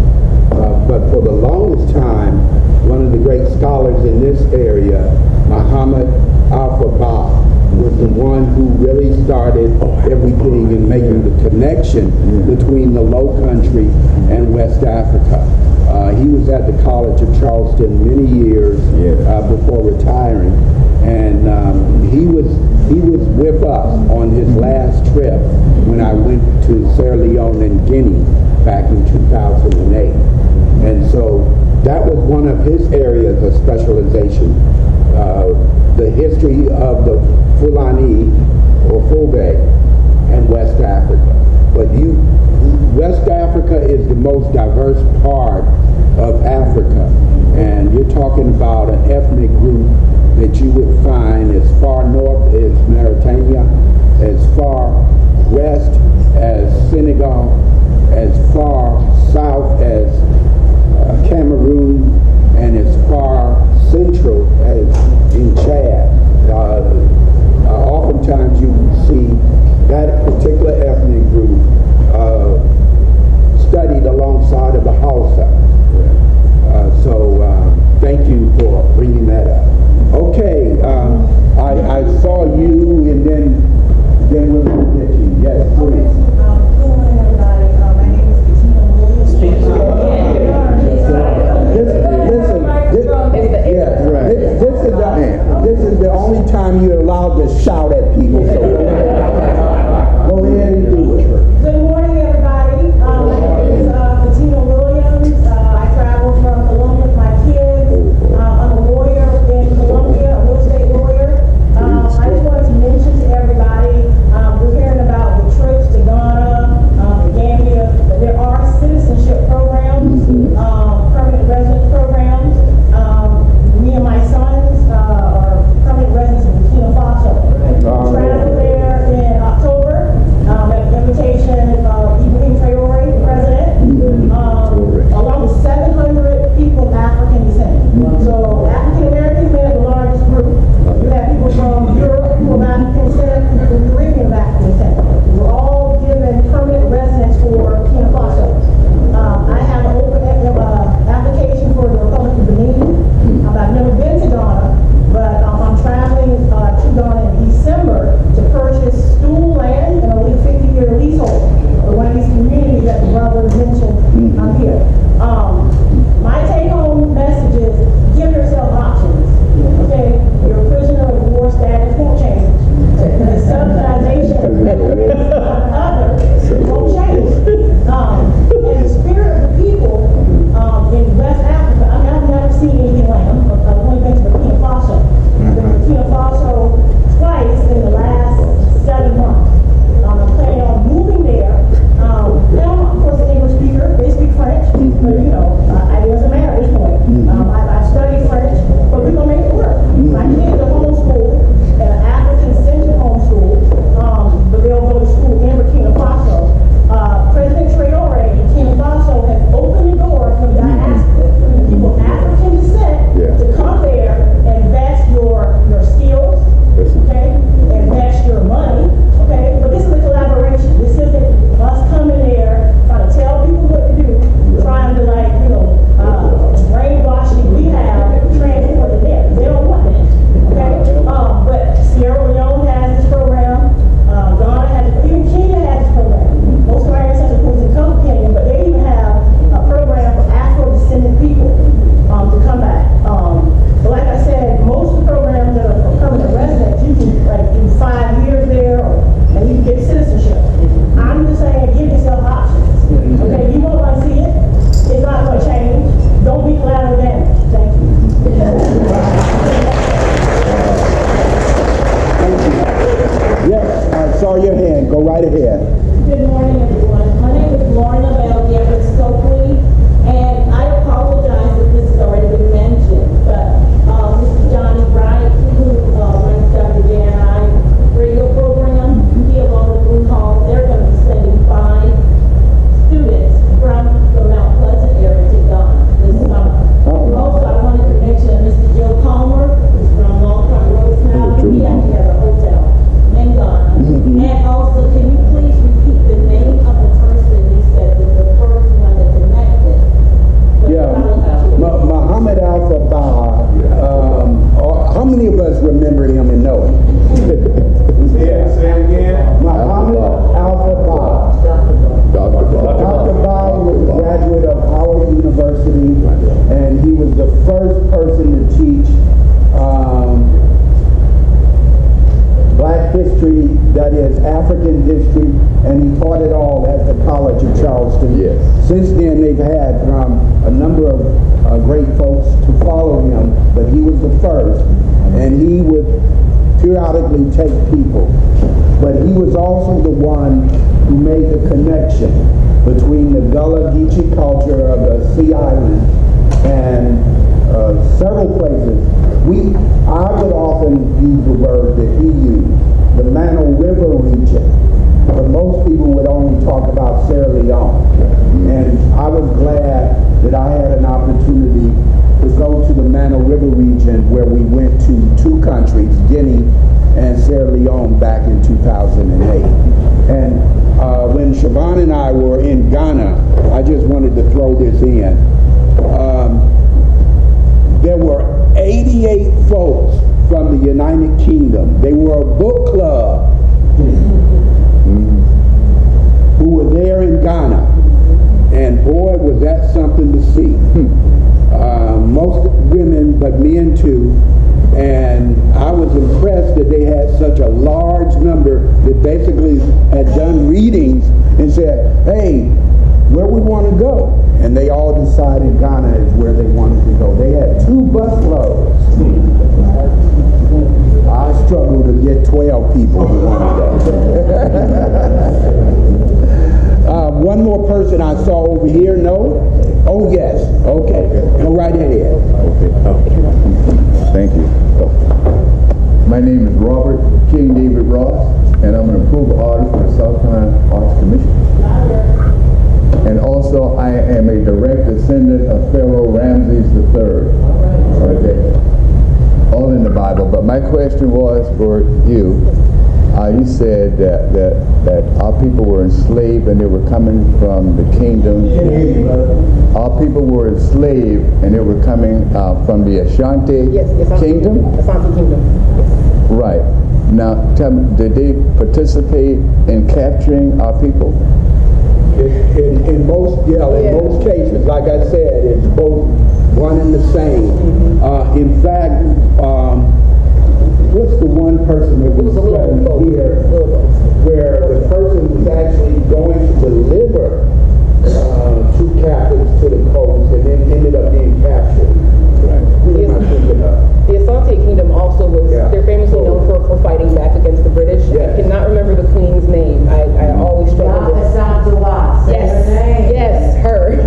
but for the longest time, one of the great scholars in this area, Muhammad Al-Fabah, was the one who really started everything and making the connection between the Low Country and West Africa. He was at the College of Charleston many years before retiring, and he was with us on his last trip when I went to Sierra Leone and Guinea back in 2008. And so that was one of his areas of specialization. The history of the Fulani or Fulbe and West Africa. But West Africa is the most diverse part of Africa, and you're talking about an ethnic group that you would find as far north as Mauritania, as far west as Senegal, as far south as Cameroon, and as far central as in Chad. Oftentimes you see that particular ethnic group studied alongside of the Hausa. So thank you for bringing that up. Okay, I saw you, and then we'll get you. Yes, please. Good morning, everybody. My name is Bettina Williams. teach Black history, that is African history, and he taught it all at the College of Charleston. Yes. Since then, they've had a number of great folks to follow him, but he was the first, and he would periodically take people. But he was also the one who made the connection between the Gullah Geechee culture of the Sea Island and several places. I would often use the word that he used, the Mano River region, but most people would only talk about Sierra Leone. And I was glad that I had an opportunity to go to the Mano River region, where we went to two countries, Guinea and Sierra Leone, back in 2008. And when Siobhan and I were in Ghana, I just wanted to throw this in. There were 88 folks from the United Kingdom. They were a book club who were there in Ghana. And boy, was that something to see. Most women, but men too. And I was impressed that they had such a large number that basically had done readings and said, hey, where we want to go. And they all decided Ghana is where they wanted to go. They had 2 busloads. I struggled to get 12 people who wanted to go. One more person I saw over here. No? Oh, yes. Okay. Go right ahead. Thank you. My name is Robert King David Ross, and I'm an approved artist for the South Carolina Arts Commission. And also, I am a direct descendant of Pharaoh Ramses III. Okay. All in the Bible. But my question was for you. You said that our people were enslaved and they were coming from the kingdom. Our people were enslaved and they were coming from the Ashanti kingdom? Ashanti kingdom. Yes. Right. Now, tell me, did they participate in capturing our people? In most cases, like I said, it's both one and the same. In fact, what's the one person that was here where the person was actually going to deliver 2 captives to the coast and then ended up being captured? Who am I thinking of? The Asante Kingdom also was, they're famously known for fighting back against the British. I cannot remember the queen's name. I always struggle with it. Yes, her.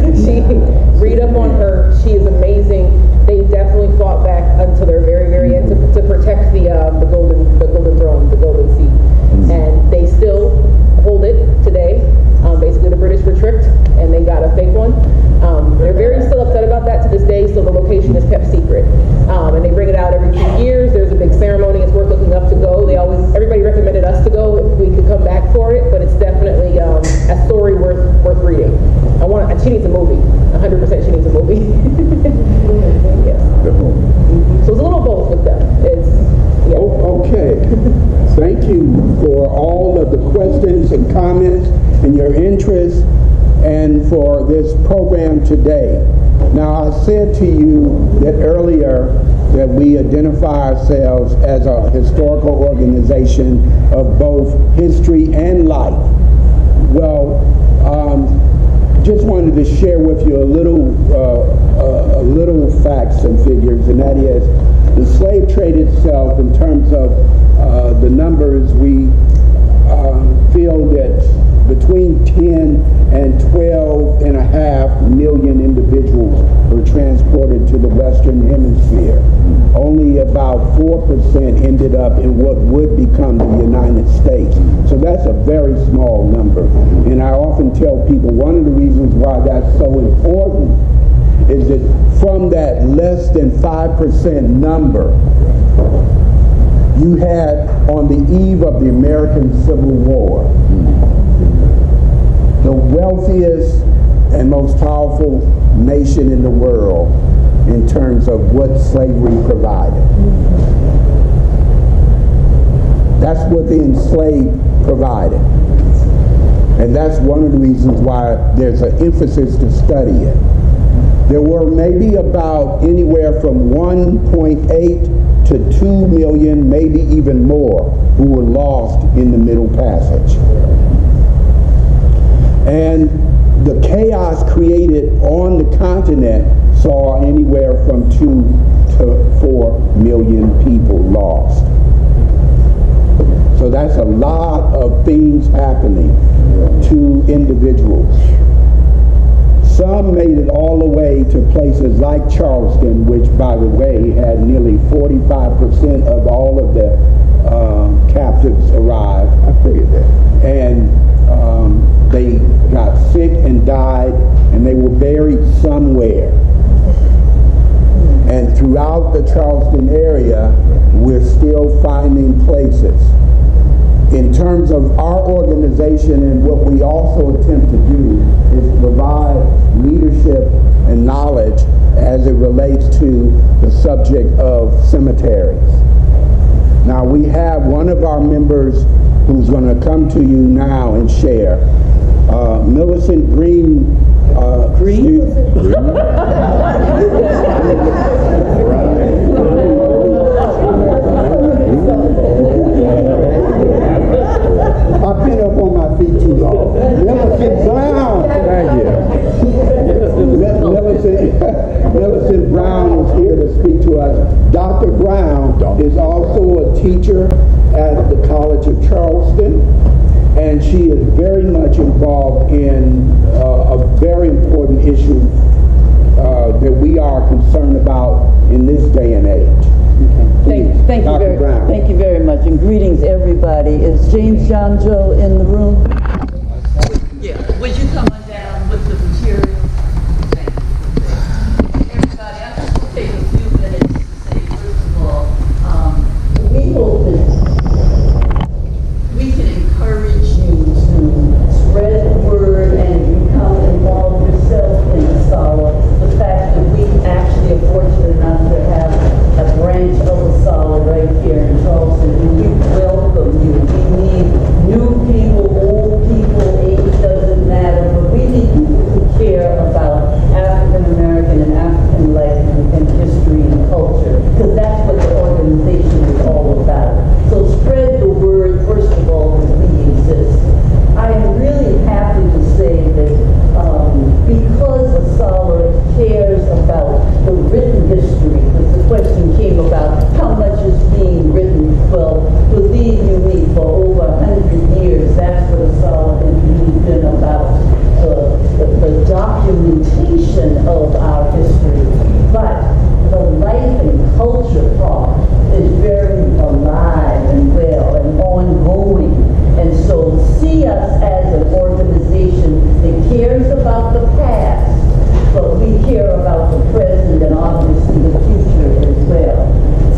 Read up on her. She is amazing. They definitely fought back until their very, very end to protect the golden throne, the golden seat. And they still hold it today. Basically, the British were tricked and they got a fake one. They're very still upset about that to this day, so the location is kept secret. And they bring it out every 2 years. There's a big ceremony. It's worth looking up to go. Everybody recommended us to go if we could come back for it, but it's definitely a story worth reading. She needs a movie. 100% she needs a movie. Yes. So it's a little both with them. Okay. Thank you for all of the questions and comments and your interest and for this program today. Now, I said to you that earlier that we identify ourselves as a historical organization of both history and life. Well, just wanted to share with you a little facts and figures, and that is the slave trade itself. In terms of the numbers, we feel that between 10 and 12.5 million individuals were transported to the Western Hemisphere. Only about 4% ended up in what would become the United States. So that's a very small number. And I often tell people one of the reasons why that's so important is that from that less than 5% number, you had on the eve of the American Civil War, the wealthiest and most powerful nation in the world in terms of what slavery provided. That's what the enslaved provided. And that's one of the reasons why there's an emphasis to study it. There were maybe about anywhere from 1.8 to 2 million, maybe even more, who were lost in the Middle Passage. And the chaos created on the continent saw anywhere from 2 to 4 million people lost. So that's a lot of things happening to individuals. Some made it all the way to places like Charleston, which, by the way, had nearly 45% of all of the captives arrive. I figured that. And they got sick and died, and they were buried somewhere. And throughout the Charleston area, we're still finding places. In terms of our organization, and what we also attempt to do is provide leadership and knowledge as it relates to the subject of cemeteries. Now, we have one of our members who's going to come to you now and share. Millicent Green. I've been up on my feet too long. Millicent Brown. Thank you. Millicent Brown is here to speak to us. Dr. Brown is also a teacher at the College of Charleston, and she is very much involved in a very important issue that we are concerned about in this day and age. Thank you very much, and greetings everybody. Is James John Joe in the room? Yeah, would you come on down with the material? Thank you. Everybody, I just want to take a few minutes to say, first of all, we hope that we can encourage you to spread the word and become involved yourself in ASALH. The fact that we actually are fortunate enough to have a branch of ASALH right here in Charleston, and we welcome you. We need new people, old people, age doesn't matter, but we need people who care about African American and African life and history and culture, because that's what the organization is all about. So spread the word, first of all, that we exist. I am really happy to say that because ASALH cares about the written history, because the question came about how much is being written. Well, believe you me, for over 100 years, that's what ASALH has really been about, the documentation of our history. But the life and culture part is very alive and well and ongoing. And so see us as an organization that cares about the past, but we care about the present and obviously the future as well.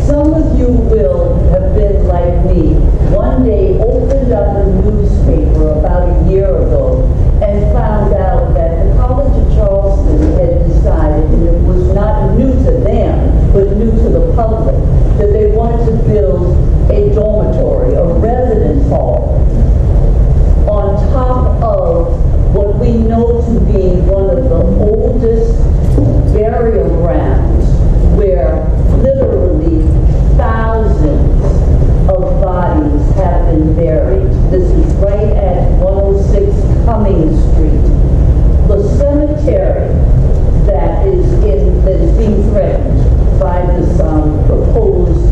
Some of you will have been like me, one day opened up a newspaper about a year ago and found out that the College of Charleston had decided, and it was not new to them, but new to the public, that they wanted to build a dormitory, a residence hall, on top of what we know to be one of the oldest burial grounds, where literally thousands of bodies have been buried. This is right at 106 Cumming Street. The cemetery that is being threatened by this proposed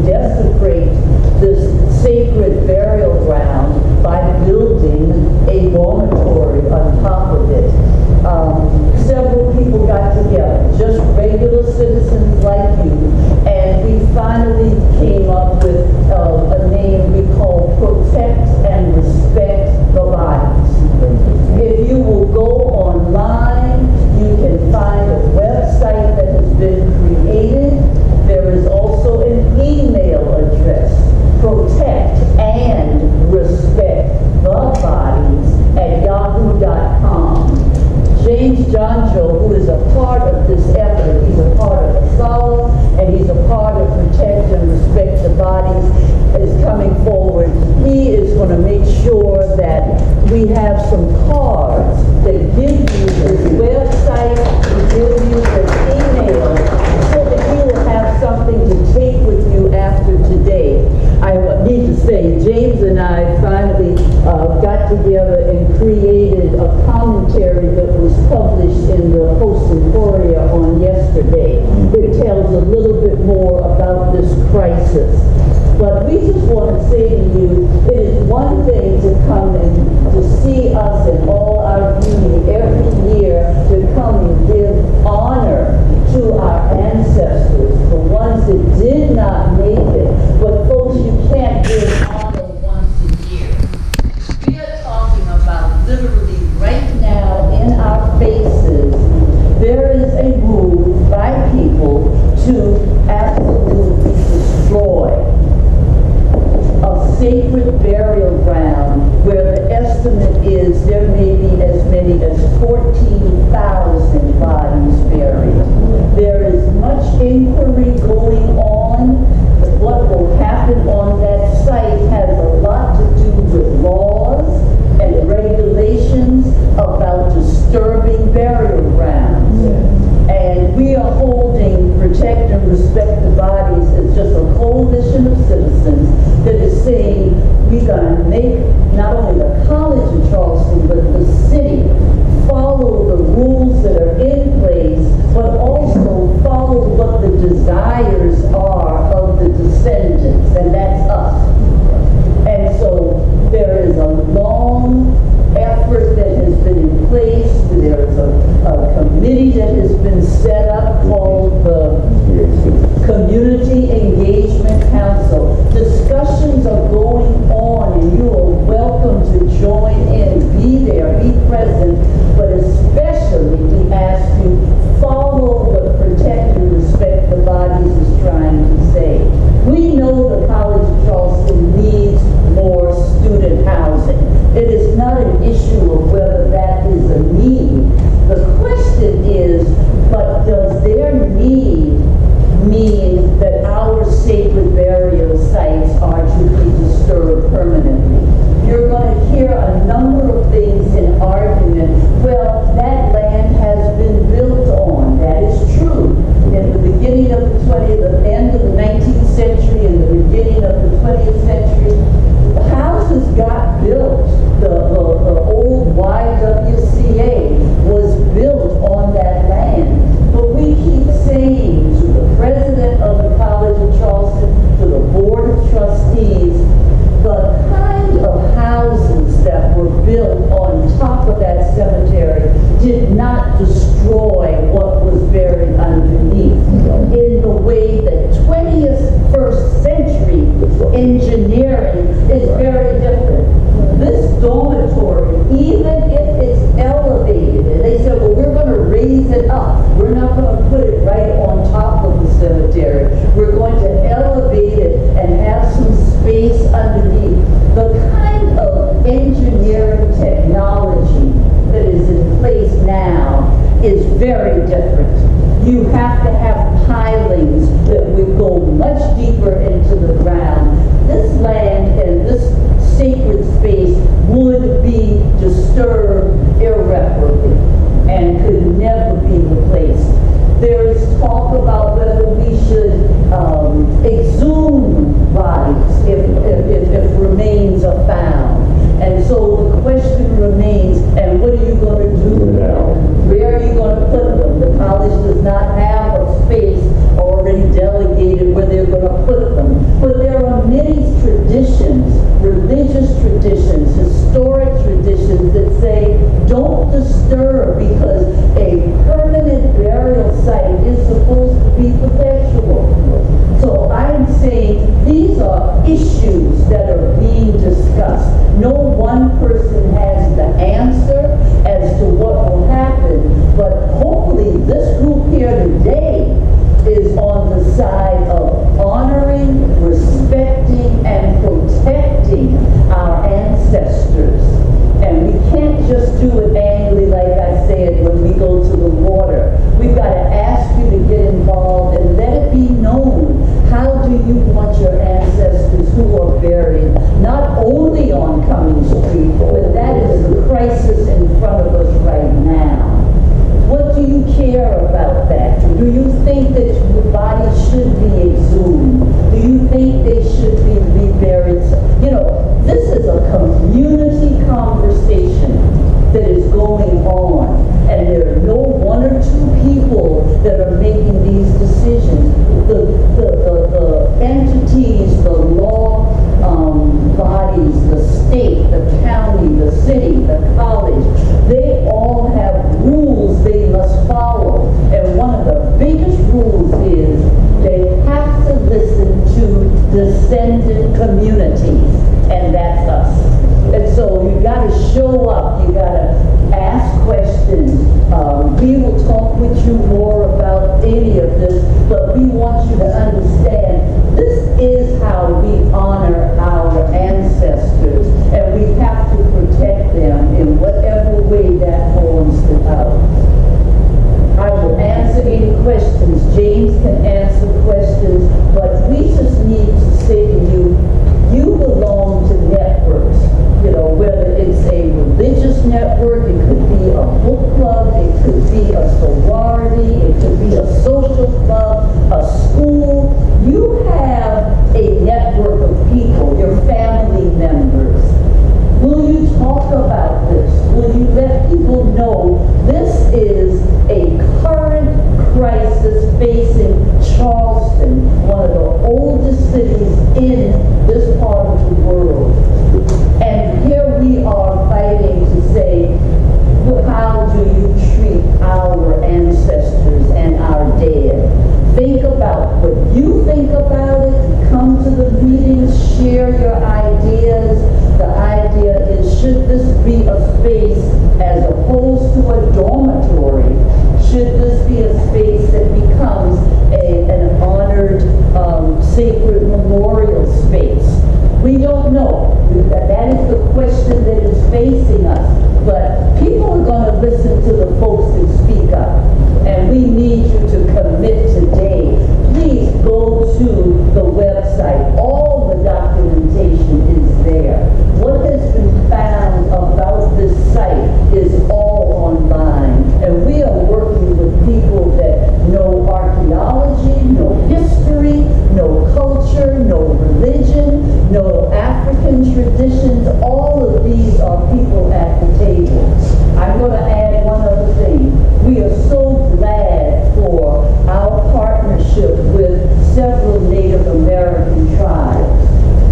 desecrate this sacred burial ground by building a dormitory on top of it. Several people got together, just regular citizens like you, and we finally came up with a name we call Protect and Respect the Bodies. If you will go online, you can find a website that has been created. There is also an email address, protect and respect the bodies @yahoo.com. James John Joe, who is a part of this effort, he's a part of ASALH, and he's a part of Protect and Respect the Bodies, is coming forward. He is going to make sure that we have some cards that give you this website, give you this email, so that you will have something to take with you after today. I need to say, James and I finally got together and created a commentary that was published in the Post-Emporia on yesterday. It tells a little bit more about this crisis. But we just want to say to you, it is one thing to come and to see us in all our beauty every year, to come and give honor to our ancestors, the ones that did not make it. But folks, you can't give honor once a year. We are talking about literally right now in our faces, there is a move by people to absolutely destroy a sacred burial ground where the estimate is there may be as many as 14,000 bodies buried. There is much inquiry going on. What will happen on that site has a lot to do with laws and regulations about disturbing burial grounds. And we are holding Protect and Respect the Bodies as just a coalition of citizens that is saying we're going to make not only the College of Charleston, but the city follow the rules that are in place, but also follow what the desires are of the descendants, and that's us. And so there is a long effort that has been in place. There is a committee that has been set up called the Community Engagement Council. Discussions are going on, and you are welcome to join in, be there, be present, but especially we ask you, follow what Protect and Respect the Bodies is trying to say. We know the College of Charleston needs more student housing. It is not an issue of whether that is a need. The question is, but does their need mean that our sacred burial sites are to be disturbed permanently? You're going to hear a number of things in argument. Well, that land has been built on. That is true. In the beginning of the 20th, the end of the 19th century and the beginning of the 20th century, houses got built. The old YWCA was built on that land. But we keep saying to the president of the College of Charleston, to the board of trustees, the kind of houses that were built on top of that cemetery did not destroy what was buried underneath in the way that 21st century engineering is very different. This dormitory, even if it's elevated, and they said, well, we're going to raise it up. We're not going to put it right on top of the cemetery. We're going to elevate it and have some space underneath. The kind of engineering technology that is in place now is very different. You have to have pilings that would go much deeper into the ground. This land and this sacred space would be disturbed irreparably and could never be replaced. There is talk about whether we should exhume bodies if remains are found. And so the question remains, and what are you going to do now? Where are you going to put them? The college does not have a space already delegated where they're going to put them. These are issues that are being discussed. No one person has the answer as to what will happen, but hopefully this group here today is on the side of honoring, respecting, and protecting our ancestors. And we can't just do it annually, like I said, when we go to the water. We've got to ask you to get involved and let it be known. How do you want your ancestors who are buried, not only on Cummings Street, but that is the crisis in front of us right now. What do you care about that? Do you think that your body should be exhumed? Do you think they should be reburied? You know, this is a community conversation that is going on, and there are no one or two people that are making these decisions. The entities, the law bodies, the state, the county, the city, the college, they all have rules they must follow. And one of the biggest rules is they have to listen to descendant communities, and that's us. And so you got to show up, you got to ask questions. We will talk with you more about any of this, but we want you to understand this is how we honor our ancestors, and we have to protect them in whatever way that forms out. I will answer any questions. James can answer questions, but we just need to say to you, you belong to networks. You know, whether it's a religious network, it could be a book club, it could be a sorority, it could be a social club, a school. You have a network of people, your family members. Will you talk about this? Will you let people know this is a current crisis facing Charleston, one of the oldest cities in this part of the world? And here we are fighting to say, well, how do you treat our ancestors and our dead? Think about what you think about it. Come to the meetings, share your ideas. The idea is, should this be a space as opposed to a dormitory? Should this be a space that becomes an honored, sacred memorial space? We don't know. That is the question that is facing us. But people are going to listen to the folks that speak up. And we need you to commit today. Please go to the website. All the documentation is there. What has been found about this site is all online. And we are working with people that know archaeology, know history, know culture, know religion, know African traditions. All of these are people at the table. I'm going to add one other thing. We are so glad for our partnership with several Native American tribes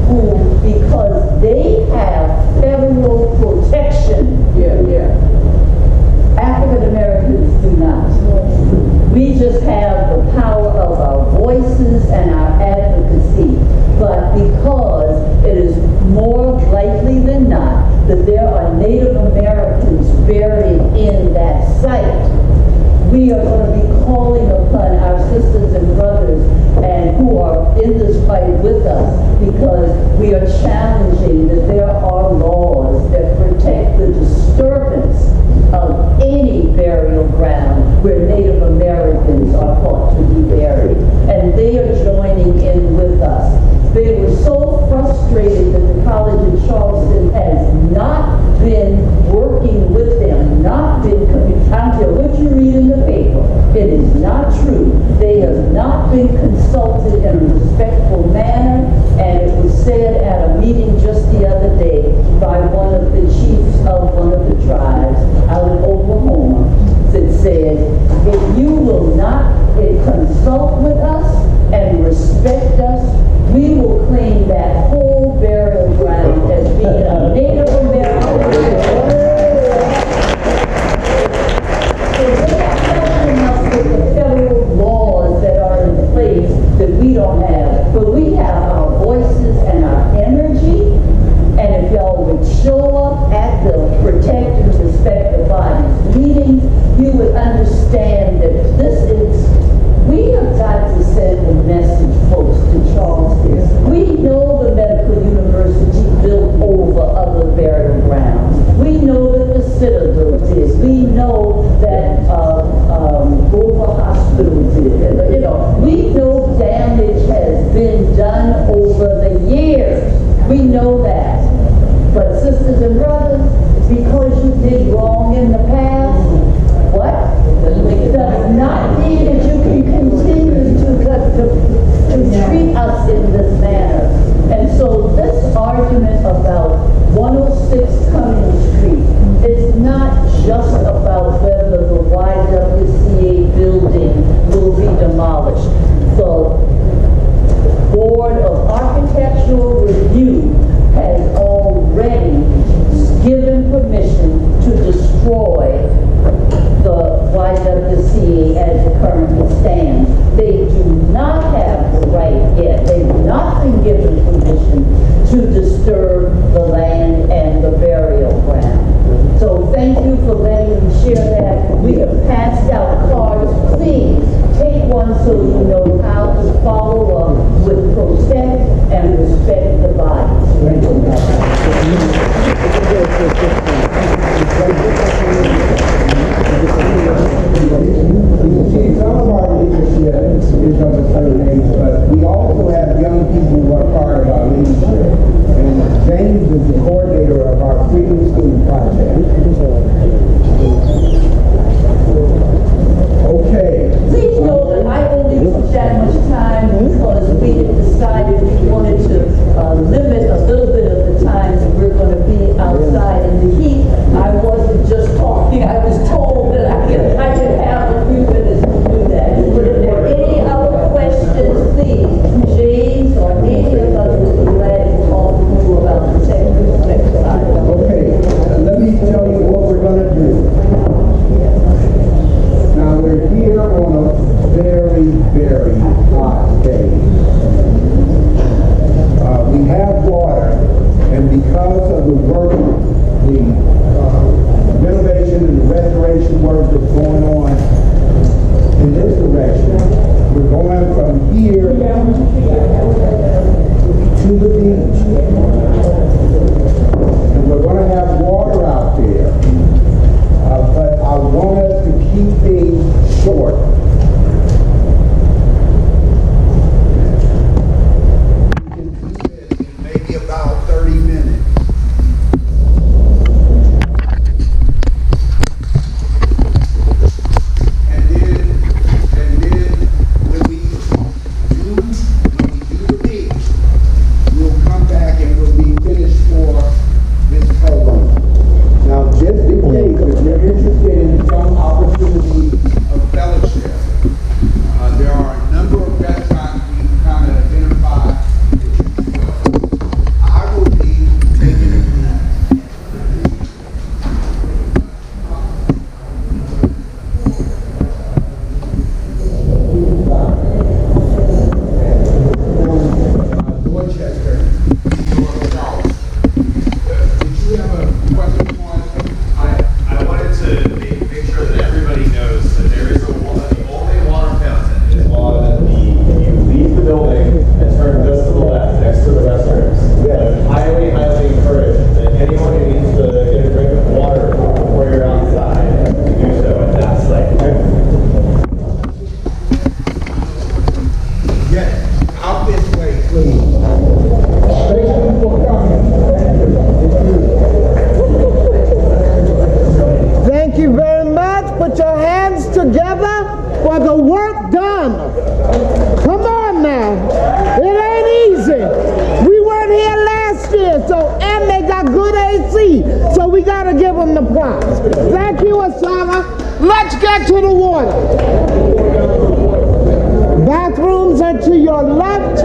who, because they have federal protection, African Americans do not. We just have the power of our voices and our advocacy. But because it is more likely than not that there are Native Americans buried in that site, we are going to be calling upon our sisters and brothers and who are in this fight with us, because we are challenging that there are laws that protect the disturbance of any burial ground where Native Americans are thought to be buried. And they are joining in with us. They were so frustrated that the College of Charleston has not been working with them, not been, I don't care what you read in the paper, it is not true. They have not been consulted in a respectful manner, and it was said at a meeting just the other day by one of the chiefs of one of the tribes out in Oklahoma that said, if you will not consult with us and respect us, we will claim that whole burial ground as being a Native American. So they are helping us with the federal laws that are in place that we don't have. But we have our voice done over the years. We know that. But sisters and brothers, because you did wrong in the past, what? Does not mean that you can continue to treat us in this manner. And so this argument about 106 Cummings Street, it's not just about whether the YWCA building will be demolished. The Board of Architectural Review has already given permission to destroy the YWCA as it currently stands. They do not have the right yet. They've not been given permission to disturb the land and the burial ground. So thank you for letting me share that. We have passed out cards. Please take one so you know how to follow up with protect and respect the body. Thank you. See, some of our leadership is of a certain age, but we also have young people who are part of our leadership. And James is the coordinator of our Freedom School project. Okay. Please know that I only took that much time because we had decided we wanted to limit a little bit of the time that we're going to be outside in the heat. I wasn't just talking. I was told that I could have a few minutes to do that. But if there are any other questions, please, James or any of us will be glad to talk to you about the technical exercise. Okay, let me tell you what we're going to do. Now, we're here on a very, very hot day. We have water, and because of the work, the renovation and the restoration work that's going on in this direction, we're going from here to the beach. And we're going to have water out there. But I want us to keep things short. We can do this in maybe about 30 minutes. And then when we do the beach, we'll come back and we'll be finished for this program. Now, just in case, if you're interested in some opportunity of fellowship, there are a number of restaurants we've kind of identified. I will be taking it. Dorchester, Charleston. Did you have a question for us? I wanted to make sure that everybody knows that there is the only water fountain is on you leave the building and turn just to the left, next to the restrooms. Yes. Highly, highly encourage that anyone who needs to get a drink of water before you're outside to do so at that site. Yes, out this way, please. Thank you for coming. Thank you very much. Put your hands together for the work done. Come on now. It ain't easy. We weren't here last year, and they got good AC, so we got to give them the props. Thank you, Osama. Let's get to the water. Bathrooms are to your left.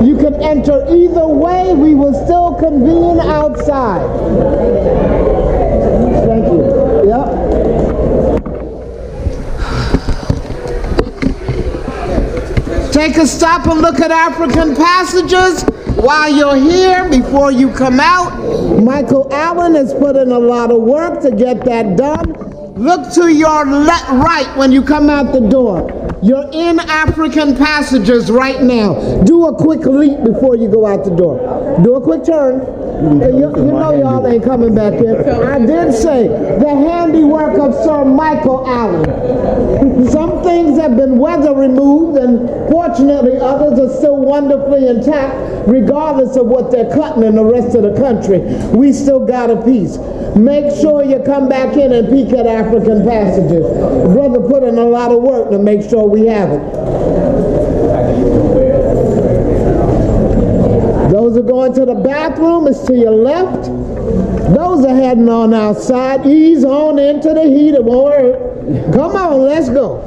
You can enter either way. We will still convene outside. Thank you. Yep. Take a stop and look at African passages while you're here before you come out. Michael Allen has put in a lot of work to get that done. Look to your right when you come out the door. You're in African passages right now. Do a quick leap before you go out the door. Do a quick turn. You know y'all ain't coming back here. I did say the handiwork of Sir Michael Allen. Some things have been weather removed, and fortunately others are still wonderfully intact, regardless of what they're cutting in the rest of the country. We still got a piece. Make sure you come back in and peek at African Passages. Brother put in a lot of work to make sure we have it. Those are going to the bathroom, it's to your left. Those are heading on outside. Ease on into the heat, it won't hurt. Come on, let's go.